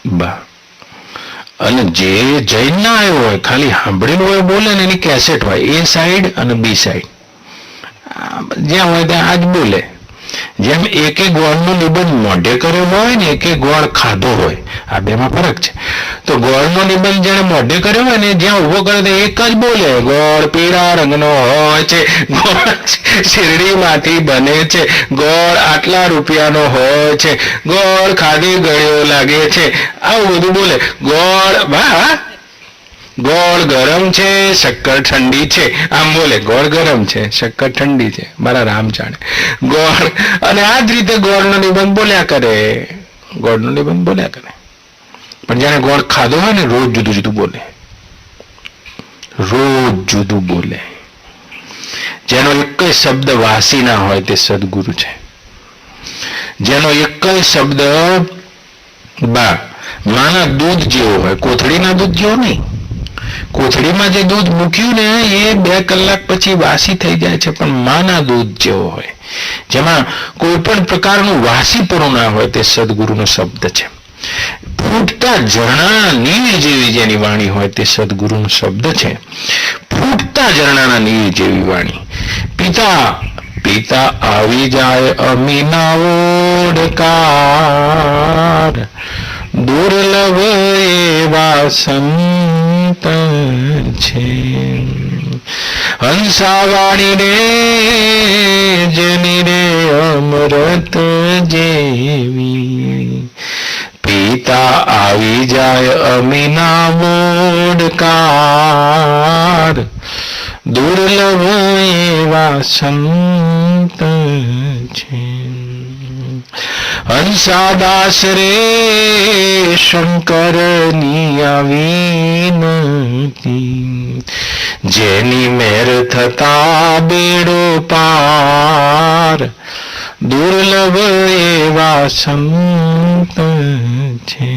બા, અને જે જઈને ના આવ્યો હોય ખાલી સાંભળેલું હોય બોલે ને, એની કેસેટ હોય એ સાઈડ અને બી સાઈડ, જ્યાં હોય ત્યાં આજ બોલે. જેમ એકે ગોળનો નિબંધ મોઢે કર્યો હોય ને એકે ગોળ ખાધો હોય, આ બેમાં ફરક છે. તો ગોળનો નિબંધ જેને મોઢે કર્યો હોય ને જ્યાં ઉભો કરે તો એક જ બોલે, ગોળ પીળા રંગનો હોય છે, ગોળ શેરડીમાંથી બને છે, ગોળ આટલા રૂપિયાનો હોય છે, ગોળ ખાધી ગળ્યો લાગે છે, આવું બધું બોલે. ગોળ વાહ, ગોળ ગરમ છે, શક્કર ઠંડી છે, આમ બોલે. ગોળ ગરમ છે, શક્કર ઠંડી છે, મારા રામ જાણે ગોળ. અને આ જ રીતે ગોળનો નિબંધ બોલ્યા કરે, ગોળનો નિબંધ બોલ્યા કરે. પણ જાણે ગોળ ખાધો હોય ને રોજ જુદું જુદું બોલે, રોજ જુદું બોલે. જેનો એક શબ્દ વાસી ના હોય તે સદગુરુ છે. જેનો એક શબ્દ બા માના દૂધ જેવો હોય, કોથળીના દૂધ જેવો નહીં. કોથળીમાં જે દૂધ મૂક્યું ને એ 2 કલાક પછી વાસી થઈ જાય છે, પણ માના દૂધ જેવો હોય, જેમાં કોઈ પણ પ્રકારનું વાસીપણું ના હોય, તે સદગુરુનો શબ્દ છે. ફૂટતા ઝરણાના નીર જેવી જેની વાણી હોય તે સદગુરુનો શબ્દ છે. ફૂટતા ઝરણાના નીર જેવી વાણી. પિતા પિતા આવી જાય અમીના ઓડકાર, દુર્લભ એવા સંત છે. હંસાવાણી રે જેની રે અમૃત જેવી, પિતા આવી જાય અમીના ઓડકાર, દુર્લભ એવા સંત છે. હંસાદાસ રે શંકરની આવી નથી, જેની મેર થતા બેડો પાર, દુર્લભ એવા સંત છે.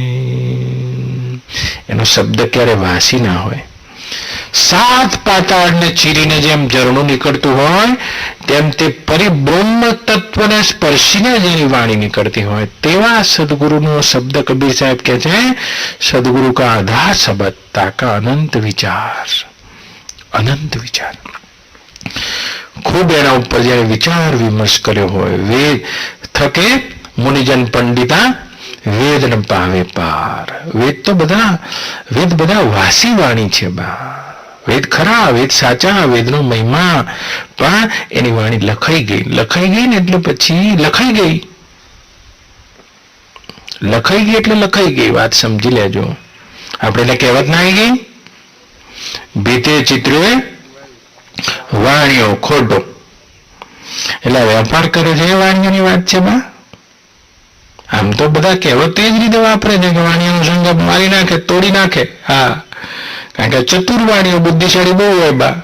એનો શબ્દ ક્યારે વાસી ના હોય. 7 પાતાળને ચીરીને જેમ ઝરણું નીકળતું હોય તેમ તે પરિબ્રહ્મ તત્વને સ્પર્શીને જેની વાણી નીકળતી હોય, તેવા સદગુરુનો શબ્દ કબીર સાહેબ કહે છે, સદગુરુ કા આધાર સબત્તા કા અનંત વિચાર. અનંત વિચાર. ખૂબ એના ઉપર જયારે વિચાર વિમર્શ કર્યો હોય, વેદ થકે મુનિજન પંડિતા વેદ ન પાવે પાર. વેદ બધા વાસી વાણી છે બા. વેદ ખરા, વેદ સાચા, વેદનો મહિમા, પણ એની વાણી લખાઈ ગઈ ને એટલે પછી લખાઈ ગઈ એટલે લખાઈ ગઈ. વાત સમજી લેજો. આપણે એટલે કહેવત ના આવી ગઈ, ભીતે ચિત્રે વાણીઓ ખોટો. એટલે વેપાર કરે છે એ વાણીઓની વાત છે બા. આમ તો બધા કહેવત તે જ રીતે વાપરે છે કે વાણીઓનો સંગપ મારી નાખે, તોડી નાખે. હા, કારણ કે ચતુર્વાણીઓ બુદ્ધિશાળી બહુ હોય બા.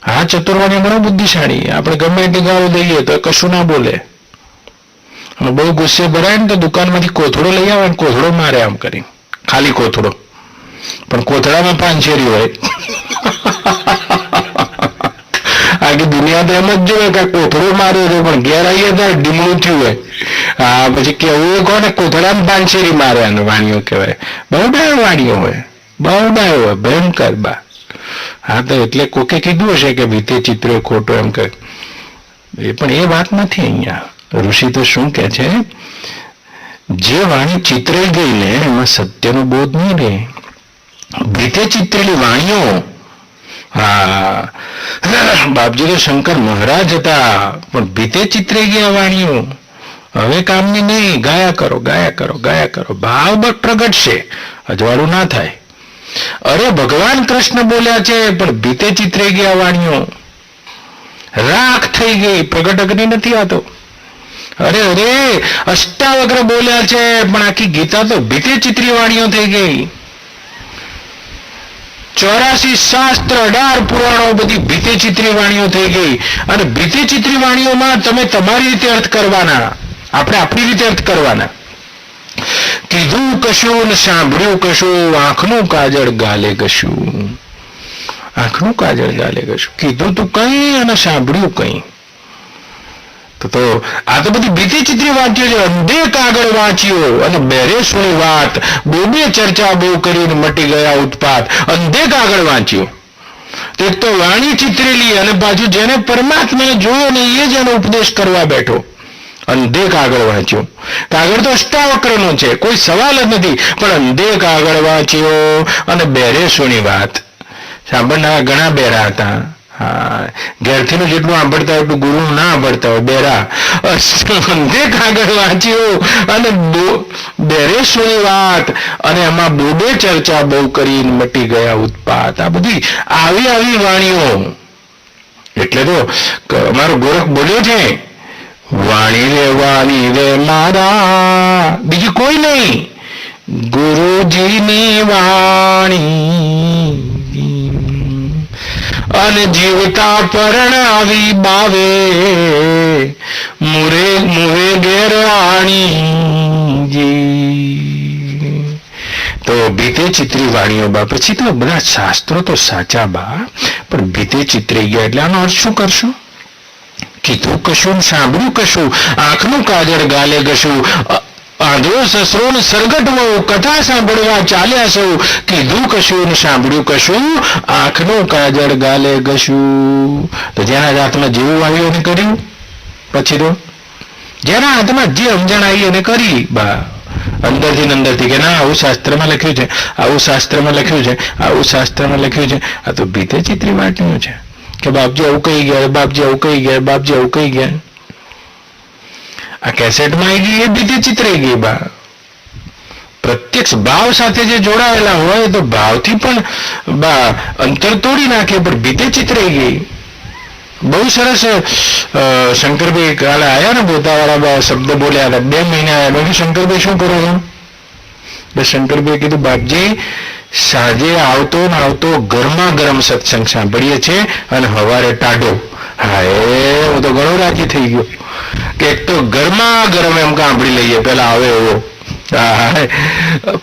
હા, ચતુર્વાણીઓ ઘણો બુદ્ધિશાળી. આપણે ગમે એટલી ગાળો દઈએ તો કશું ના બોલે. અને બહુ ગુસ્સે ભરાય ને તો દુકાનમાંથી કોથળો લઈ આવે ને કોથળો મારે આમ કરી, ખાલી કોથળો, પણ કોથળામાં 5 શેરી હોય. આખી દુનિયા તો એમ જ જોવે કે કોથળો માર્યો છે પણ ઘેર આવીએ ત્યારે ડીમડું થયું હોય. હા પછી કેવું કોને કોથળામાં પાંચેરી માર્યા વાણીઓ કહેવાય. બહુ ડાયો વાણીઓ હોય, બહુ ડાયો હોય, ભયંકર બા. હા તો એટલે કોકે કીધું હશે કે ભીતે ચિત્રો ખોટો એમ કે, એ પણ એ વાત નથી. અહીંયા ઋષિ તો શું કે છે, જે વાણી ચિતરાઈ ગઈ ને એમાં સત્યનો બોધ નહીં રહે. ભીતે ચિત્રેલી વાણીઓ, હા બાપજી તો શંકર મહારાજ હતા પણ ભીતે ચિતરાઈ ગયા વાણીઓ. હવે કામની નહીં, ગાયા કરો, ગાયા કરો, ગાયા કરો, ભાવ બટ પ્રગટશે, અજવાળું ના થાય. અરે ભગવાન કૃષ્ણ બોલ્યા છે પણ ભીતે ચિતરાઈ ગયા વાણીઓ, રાખ થઈ ગઈ, પ્રગટ અગ્નિ નથી આતો. અરે અરે અષ્ટાવક્ર બોલ્યા છે પણ આખી ગીતા તો ભીતે ચિત્રી વાણીઓ થઈ ગઈ. 84 શાસ્ત્ર, 18 પુરાણો બધી ભીતે ચિત્રી વાણીઓ થઈ ગઈ. અને ભીતે ચિત્રી વાણીઓમાં તમે તમારી રીતે અર્થ કરવાના, આપણે આપણી રીતે અર્થ કરવાના. કીધું કશું ને સાંભળ્યું કશું, આંખનું કાજળ ગાલે કશું. આંખનું કાજળ ગાલે કશું, કીધું તું કઈ અને સાંભળ્યું કઈ. તો આ તો બધી બીતી ચિત્રી વાંચ્યો છે. અંધે કાગળ વાંચ્યો અને બેરે સુણી વાત, બોબે ચર્ચા બહુ કરીને મટી ગયા ઉત્પાત. અંધે કાગળ વાંચ્યો તો એક તો વાણી ચિત્રેલી અને પાછું જેને પરમાત્માને જોયો ને એ જ એનો ઉપદેશ કરવા બેઠો. અંધે કાગળ વાંચ્યો. કાગળ તો અષ્ટાવક્રનો છે, કોઈ સવાલ જ નથી, પણ અંધે કાગળ વાંચ્યો અને બેરે સુણી વાત. સાંભળનારા ઘણા બેરા હતા. હા, ઘેરથીનું જેટલું સાંભળતા હોય એટલું ગુરુ ના સાંભળતા હોય, બેરા. અંધે કાગળ વાંચ્યું અને બેરે સુણી વાત, અને એમાં બોબે ચર્ચા બહુ કરીને મટી ગયા ઉત્પાત. આ બધી આવી આવી વાણીઓ. એટલે તો અમારો ગોરખ બોલ્યો છે, વાણી રે વાણી રે મારા, બીજી કોઈ નહીં, ગુરુજીની વાણી. અને જીવતા પરણાવી બાવે, મુરે મુરે ગેરાણી. તો ભીતે ચિત્રી વાણીઓ બા. પછી તો બધા શાસ્ત્રો તો સાચા બા, પણ ભીતે ચિત્રી ગયા એટલે આનો અર્થ શું કરશો? કીધું કશું, સાંભળ્યું કશું, આંખનું કાજળ ગાલે કશું, આંધળો સસરો ને સરગટવો, કથા સાંભળવા ચાલ્યા સૌ. કીધું કશું ને સાંભળ્યું કશું, આંખનું કાજળ ગાલે કશું. તો જેના હાથમાં જેવું આવ્યું એને કર્યું. પછી તો જેના હાથમાં જે સમજણ આવી એને કરી બા. અંદરથી અંદરથી કે ના આવું શાસ્ત્રમાં લખ્યું છે, આવું શાસ્ત્રમાં લખ્યું છે, આવું શાસ્ત્રમાં લખ્યું છે. આ તો ભીતે ચિત્રી વાંચ્યું છે કે બાપજી આવું કહી ગયા, બાપજી આવું કહી ગયા, બાપજી આવું કહી ગયા. આ કેસેટમાં આવી ગઈ એ બીજી ચિત્રાઈ ગઈ બા. પ્રત્યક્ષ ભાવ સાથે જે જોડાયેલા હોય તો ભાવથી પણ બા અંતર તોડી નાખે, પણ બીતે ચિત્રાઈ ગઈ. બહુ સરસ શંકરભાઈ કાલે આવ્યા ને પોતાવાળા શબ્દ બોલ્યા હતા. 2 મહિના આવ્યા. મેં શંકરભાઈ શું કરો છો? બસ શંકરભાઈ કીધું બાપજી સાંજે આવતો ને આવતો ગરમા ગરમ સત્સંગ સાંભળીએ છે અને હવારે ટાઢો. હા એ હું તો ઘણો રાજી થઈ ગયો કે એક તો ગરમા ગરમ એમ સાંભળી લઈએ પેલા આવે એવો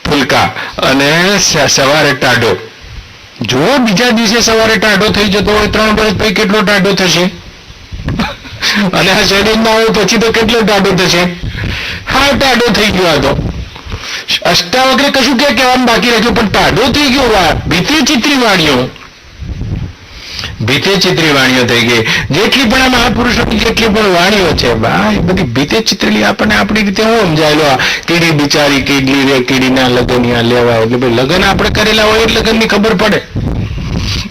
ફુલકા, અને સવારે ટાઢો. જો બીજા દિવસે સવારે ટાઢો થઈ જતો હોય 3 વર્ષ પછી કેટલો ટાઢો થશે? અને આ શરીરમાં આવે પછી તો કેટલો ટાઢો થશે? હા ટાઢો થઈ ગયો. આ તો અષ્ટાવક્રે કશું કે કહેવાનું બાકી રાખ્યું પણ ટાઢો થઈ ગયો. ભીતે ચિત્રી વાણીઓ, ભીતે ચિત્રી વાણીઓ થઈ ગઈ. જેટલી પણ આ મહાપુરુષોની જેટલી પણ વાણીઓ છે બા એ બધી ભીતે ચિત્રેલી. આપણને આપણી રીતે હું સમજાયેલો, આ કીડી બિચારી કીડલી રે, કીડીના લગન લેવાય. એટલે ભાઈ લગન આપણે કરેલા હોય એટલે લગનની ખબર પડે.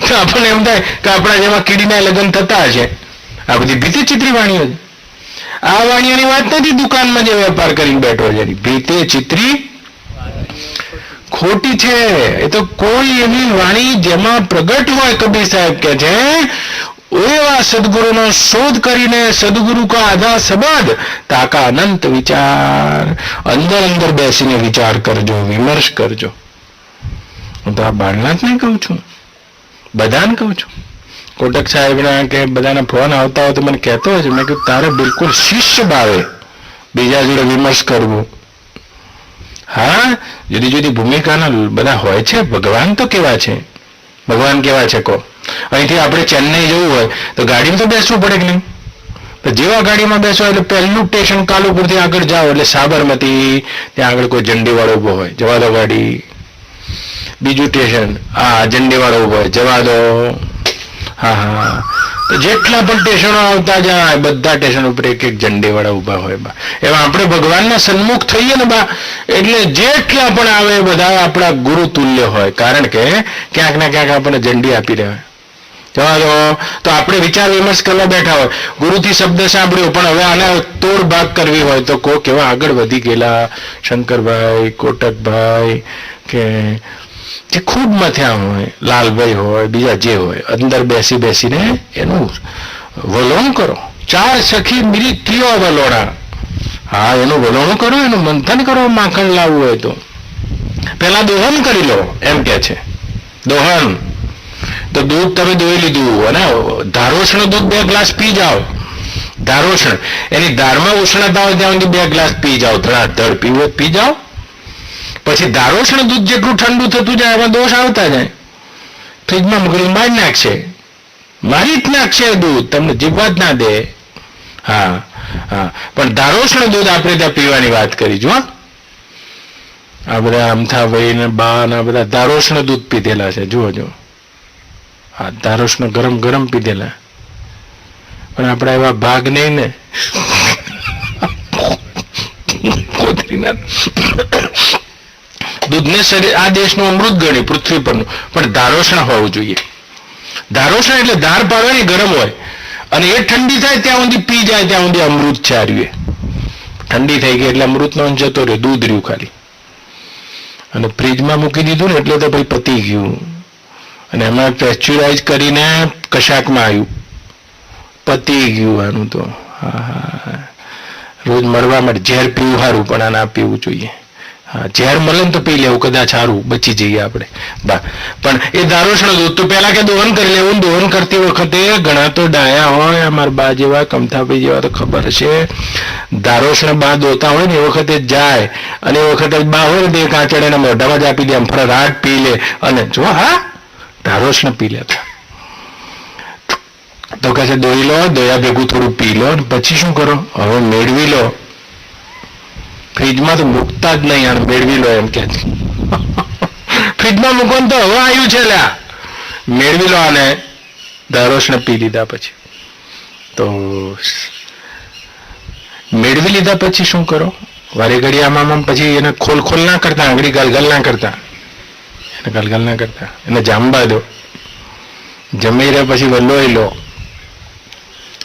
તો આપણને એમ થાય કે આપણા જેવા કીડીના લગન થતા હશે. આ બધી ભીતે ચિત્રી વાણીઓ. આ વાણીઓની વાત નથી દુકાનમાં જે વેપાર કરીને બેઠો છે. ભીતે ચિત્રી ખોટી છે. એ તો કોઈ એવી વાણી જેમાં પ્રગટ હોય. કબીર સાહેબ કે છે એવા સદગુરુનો શોધ કરીને સદગુરુ કા આધા સબદ તાકા અનંત વિચાર. અંદર અંદર બેસીને વિચાર કરજો, વિમર્શ કરજો. હું તો આ બાળનાથ ને કહું છું, બધાને કહું છું. કોટક સાહેબના કે બધાના ફોન આવતા હોય તો મને કહેતો હોય છે, મેં કીધું તારે બિલકુલ શિષ્ય ભાવે બીજા જોડે વિમર્શ કરવું. હા જુદી જુદી ભૂમિકાના બધા હોય છે. ભગવાન તો કેવા છે? ભગવાન કેવા છે કહો? અહીંથી આપણે ચેન્નઈ જવું હોય તો ગાડીમાં તો બેસવું પડે કે નહીં? તો જેવા ગાડીમાં બેસો એટલે પહેલું સ્ટેશન કાલુપુરથી આગળ જાઓ એટલે સાબરમતી, ત્યાં આગળ કોઈ ઝંડીવાળો ઉભો હોય, જવા દો ગાડી. બીજું સ્ટેશન આ ઝંડીવાળો ઉભો હોય, જવા દો. હા, તો જેટલા પણ સ્ટેશનો આવતા જાય બધા સ્ટેશન ઉપર એક એક ઝંડીવાળા ઉભા હોય બા. એવા આપણે ભગવાનના સન્મુખ થઈએ ને બા એટલે જેટલા પણ આવે બધા આપણા ગુરુ તુલ્ય હોય, કારણ કે ક્યાંક ને ક્યાંક આપણને ઝંડી આપી રહ્યા. જવા દો. તો આપણે વિચાર વિમર્શ કરવા બેઠા હોય, ગુરુથી શબ્દ સાંભળ્યો, પણ હવે આને તોડ ભાગ કરવી હોય તો કેવા આગળ વધી ગયેલા શંકરભાઈ, કોટકભાઈ કે જે ખૂબ મથ્યા હોય, લાલભાઈ હોય, બીજા જે હોય, અંદર બેસી બેસીને એનું વલોણ કરો. 4 સખી મિરી કયો વલોણા. હા, એનું વલોણું કરો, એનું મંથન કરો. માખણ લાવવું હોય તો પેલા દોહન કરી લો એમ કે છે. દોહન તો દૂધ તમે દોઈ લીધું અને ધારોષ્ણ દૂધ 2 ગ્લાસ પી જાઓ. ધારોષ્ણ એની ધારમાં ઉષ્ણતા હોય ત્યાં સુધી 2 ગ્લાસ પી જાઓ. ધડ પીવો પી જાઓ. પછી ધારોષ્ણ દૂધ જેટલું ઠંડુ થતું જાય એમાં દોષ આવતા જાય. ફ્રીજમાં મૂકીને મારી નાખશે, મારી જ નાખશે દૂધ, તમને જીવવા જ ના દે. હા હા, પણ ધારોષ્ણ દૂધ આપણે ત્યાં પીવાની વાત કરી જો. આ બધા અમથાભાઈ ને બા ને બધા ધારોષ્ણ દૂધ પીધેલા છે. જુઓ જો, આ ધારોષ્ણ ગરમ ગરમ પીધેલા. પણ આપણા એવા ભાગ નહીં ને. દૂધને શરીર આ દેશનું અમૃત ગણી, પૃથ્વી પરનું, પણ ધારોષ્ણ હોવું જોઈએ. ધારોષ્ણ એટલે ધાર પાડવાની ગરમ હોય અને એ ઠંડી થાય ત્યાં સુધી પી જાય ત્યાં સુધી અમૃત છે. આર્યું ઠંડી થઈ ગઈ એટલે અમૃતનો અંશ જતો રહ્યો, દૂધ રહ્યું ખાલી. અને ફ્રીજમાં મૂકી દીધું ને એટલે તો ભાઈ પતી ગયું. અને એમાં પેસ્ચ્યુરાઇઝ કરીને કશાકમાં આવ્યું, પતી ગયું આનું તો. હા, રોજ મળવા માટે ઝેર પીવું સારું, પણ આ ના પીવું જોઈએ. હા, ઝેર મળે ને તો પી લેવું, કદાચ સારું બચી જઈએ આપણે. પણ એ ધારોષ્ણ દૂધ તો પેલા કે દોહન કરી લેવું. દોહન કરતી વખતે ઘણા તો ડાયા હોય, અમારા બા જેવા, કમથાભાઈ જેવા તો ખબર છે, ધારોષ્ણ બા દોતા હોય ને એ વખતે જાય અને એ વખતે બા હોય ને તે કાચડાના મોઢામાં જ આપી દે, આમ ફરાટ પી લે અને જો હા ધારોષ્ણ પી લેતા. તો કહે છે દોઈ લો, દોયા ભેગું થોડું પી લો, પછી શું કરો? હવે મેળવી લો. ફ્રીજમાં તો મૂકતા જ નહીં, આને મેળવી લો એમ કે છે. ફ્રીજમાં મૂકો તો હવે આવ્યું છે લ્યા, મેળવી લો આને. ધારોષ્ણ પી લીધા પછી તો મેળવી લીધા પછી શું કરો? વારે ઘડી આમાં પછી એને ખોલ ના કરતા, આંગળી ગલગલ ના કરતા, એને ગલગલ ના કરતા, એને જાંબા દો. જમી રહ્યા પછી વલોઈ લો.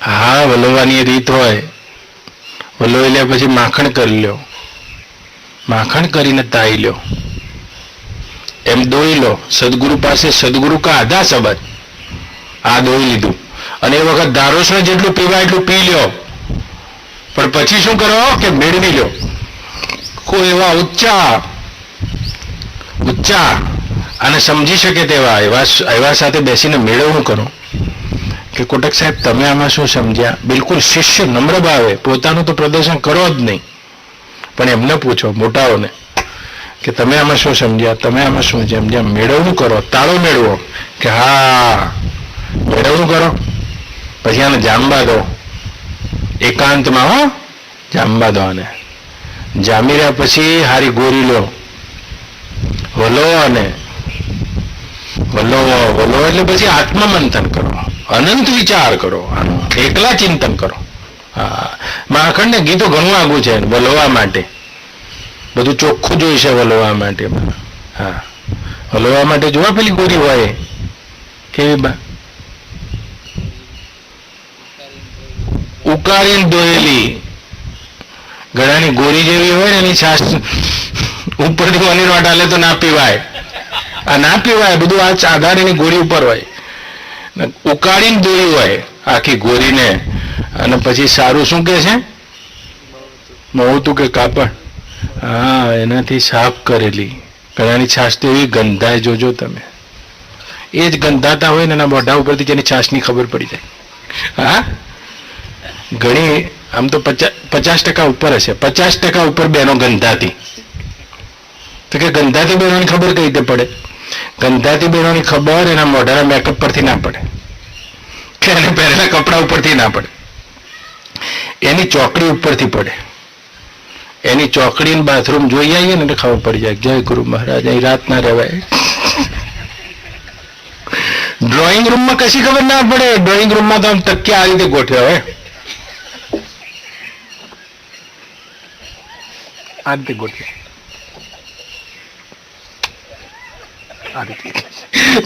હા, વલોવાની રીત હોય. વલોઈ લે પછી માખણ કરી લ્યો, માખણ કરીને તાઈ લ્યો, એમ દોઈ લો. સદગુરુ પાસે સદગુરુ કા આધા શબ્દ, આ દોઈ લીધું. અને એ વખત ધારોષ્ણ જેટલું પીવાય એટલું પી લ્યો. પણ પછી શું કરો કે મેળવી લો. કોઈ એવા ઊંચા અને સમજી શકે તેવા એવા સાથે બેસીને મેળવવું કરો કે કોટક સાહેબ તમે આમાં શું સમજ્યા? બિલકુલ શિષ્ય નમ્ર ભાવે, પોતાનું તો પ્રદર્શન કરો જ નહીં, પણ એમને પૂછો મોટાઓને કે તમે આમાં શું સમજ્યા, તમે આમાં શું સમજ્યા? મેળવવું કરો, તાળો મેળવો કે હા મેળવવું કરો. પછી આને જામવા દો, એકાંતમાં. હો, જામવા દો આને. જામી રહ્યા પછી હારી ગોરી લો, વલો અને વલો એટલે પછી આત્મમંથન કરો, અનંત વિચાર કરો, આનો એકલા ચિંતન કરો. હા, માખણને ગીતો ઘણું આગું છે વલોવા માટે, બધું ચોખ્ખું જોઈશે વલોવા માટે. હા, વલોવા માટે જોવા પેલી ગોરી હોય કેવી બા, ઉકાળીને દોયેલી ગળાની ગોરી જેવી હોય ને એની છાશ ઉપરથી વની નો ડાલે તો ના પીવાય. આ ના પીવાય, બધું આ આધાર એની ગોરી ઉપર હોય. ઉકાળીને દોરી હોય આખી ગોરીને. અને પછી સારું શું કે છે? મોતું કે કાપડ. હા, એનાથી સાફ કરેલી ગળાની છાશ તો એવી ગંધાય, જોજો તમે. એ જ ગંધાતા હોય ને એના મોઢા ઉપરથી જેની છાશની ખબર પડી જાય. હા, ઘણી આમ તો 50% ઉપર હશે, 50% ઉપર બહેનો ગંધાતી. તો કે ગંધાતી બહેનોની ખબર કઈ રીતે પડે? ગંધાતી બહેનોની ખબર એના મોઢાના મેકઅપ પરથી ના પડે કે એને પહેરેલા કપડા ઉપરથી ના પડે, એની ચોકડી ઉપરથી પડે. એની ચોકડી બાથરૂમ જોઈ આવીએ ને એટલે ખબર પડી જાય જય ગુરુ મહારાજ અહીં રાત ના રહેવાય. ડ્રોઈંગ રૂમમાં કશી ખબર ના પડે. ડ્રોઈંગ રૂમમાં તો આમ તકિયા આ રીતે ગોઠવ્યા હોય, આ રીતે ગોઠવ્યા, આ રીતે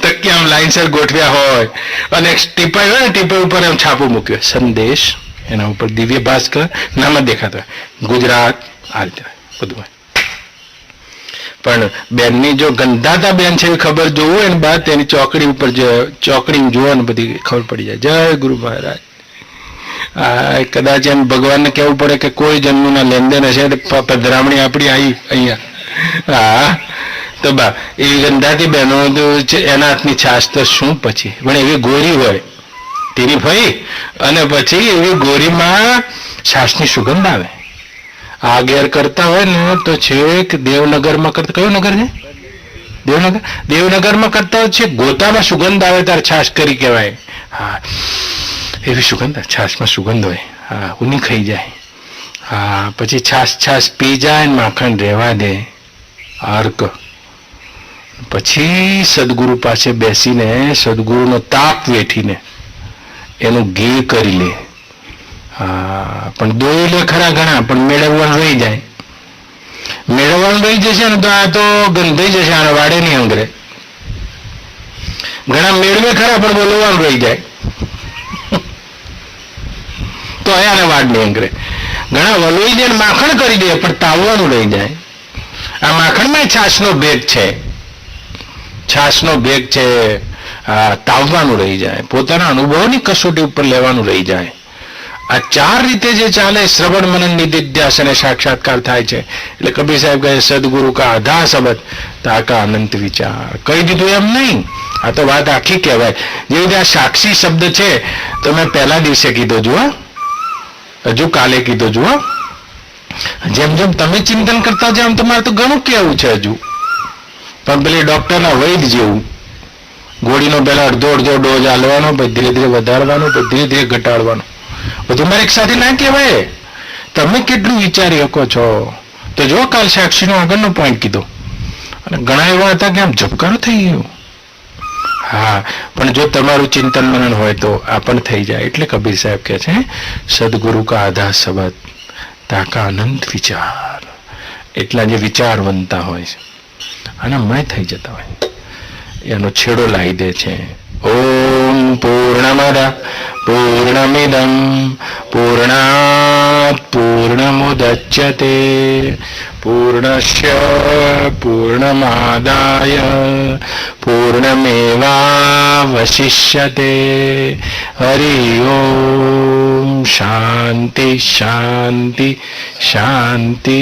તકિયા આમ લાઈનસર ગોઠવ્યા હોય અને ટીપાઈ હોય ને ટીપાઈ ઉપર એમ છાપું મૂક્યું સંદેશ, એના ઉપર દિવ્ય ભાસ્કર નામ જ દેખાતો હોય ગુજરાત, આ રીતે બધું હોય. પણ બેનની જો ગંધાતા બેન છે એવી ખબર જોવું એને બાદ તેની ચોકડી ઉપર ચોકડી જુઓ ને બધી ખબર પડી જાય જય ગુરુ મહારાજ. કદાચ એમ ભગવાનને કહેવું પડે કે કોઈ જન્મના લેનદેન હશે પધરામણી આપણી આવી અહીંયા. હા તો બા એવી ગંધાતી બહેનો એના હાથની છાશ તો શું પછી, પણ એવી ગોરી હોય તેની ભાઈ અને પછી એવી ગોરીમાં છાશની સુગંધ આવે. આ ઘેર કરતા હોય ને તો છેક દેવનગરમાં કરતા, કયું નગર છે દેવનગર, દેવનગરમાં કરતા હોય છે ગોતામાં સુગંધ આવે ત્યારે છાશ કરી કહેવાય. હા એવી સુગંધ છાશમાં સુગંધ હોય. હા ઊની ખાઈ જાય. હા પછી છાશ પી જાય માખણ રહેવા દે અર્ક. પછી સદગુરુ પાસે બેસીને સદગુરુનો તાપ વેઠીને એનું ઘી કરી લે. હા પણ દોઈ લે ખરા ઘણા, પણ મેળવવાનું રહી જાય. મેળવવાનું રહી જશે ને તો આ તો ગંધાઈ જશે, આને વાડે નહીં અંગરે. ઘણા મેળવે ખરા પણ બોલવાનું રહી જાય તો આને વાડ નહીં અંગરે. ઘણા વલોઈ દે માખણ કરી દે પણ તાવવાનું રહી જાય. આ માખણમાં છાશનો ભેગ છે, છાશનો ભેગ છે. તાવવાનું રહી જાય, પોતાના અનુભવની કસોટી ઉપર લેવાનું રહી જાય. આ ચાર રીતે જે ચાલે શ્રવણ મનન નિધિધ્યાસ અને સાક્ષાત્કાર થાય છે. એટલે કબીર સાહેબ કહે સદગુરુ કા આધા શબ્દ તાકા અનંત વિચાર. કહી દીધું એમ નહીં, આ તો વાત આખી કહેવાય. જેવી રીતે આ સાક્ષી શબ્દ છે તો મેં પહેલા દિવસે કીધો જુઓ, હજુ કાલે કીધો જુઓ. જેમ જેમ તમે ચિંતન કરતા જાવ તમારે તો ઘણું કેવું છે હજુ. પણ પેલી ડોક્ટરના વૈદ જેવું ગોળીનો પહેલા અડધો ડોઝ આલવાનો, પછી ધીરે ધીરે વધારવાનો, પછી ધીરે ધીરે ઘટાડવાનો. બધું મારે એક સાથે ના કહેવાય. તમે કેટલું વિચારી શકો છો તો જો કાલ સાક્ષીનો આગળનો પોઈન્ટ કીધો અને ઘણા એવા હતા કે આમ ઝબકારો થઈ ગયો. હા પણ જો તમારું ચિંતન મનન હોય તો આ પણ થઈ જાય. એટલે કબીર સાહેબ કહે છે સદગુરુ કા આધા શબ્દ તાકા અનંત વિચાર. એટલા જે વિચાર બનતા હોય છે અને મય થઈ જતા હોય એનો છેડો લાવી દે છે. ઓમ પૂર્ણમદ પૂર્ણમિદં પૂર્ણાત પૂર્ણમુદચ્યતે પૂર્ણસ્ય પૂર્ણમાદાય પૂર્ણમેવાવશિષ્યતે. હરિ ઓમ શાંતિ શાંતિ શાંતિ.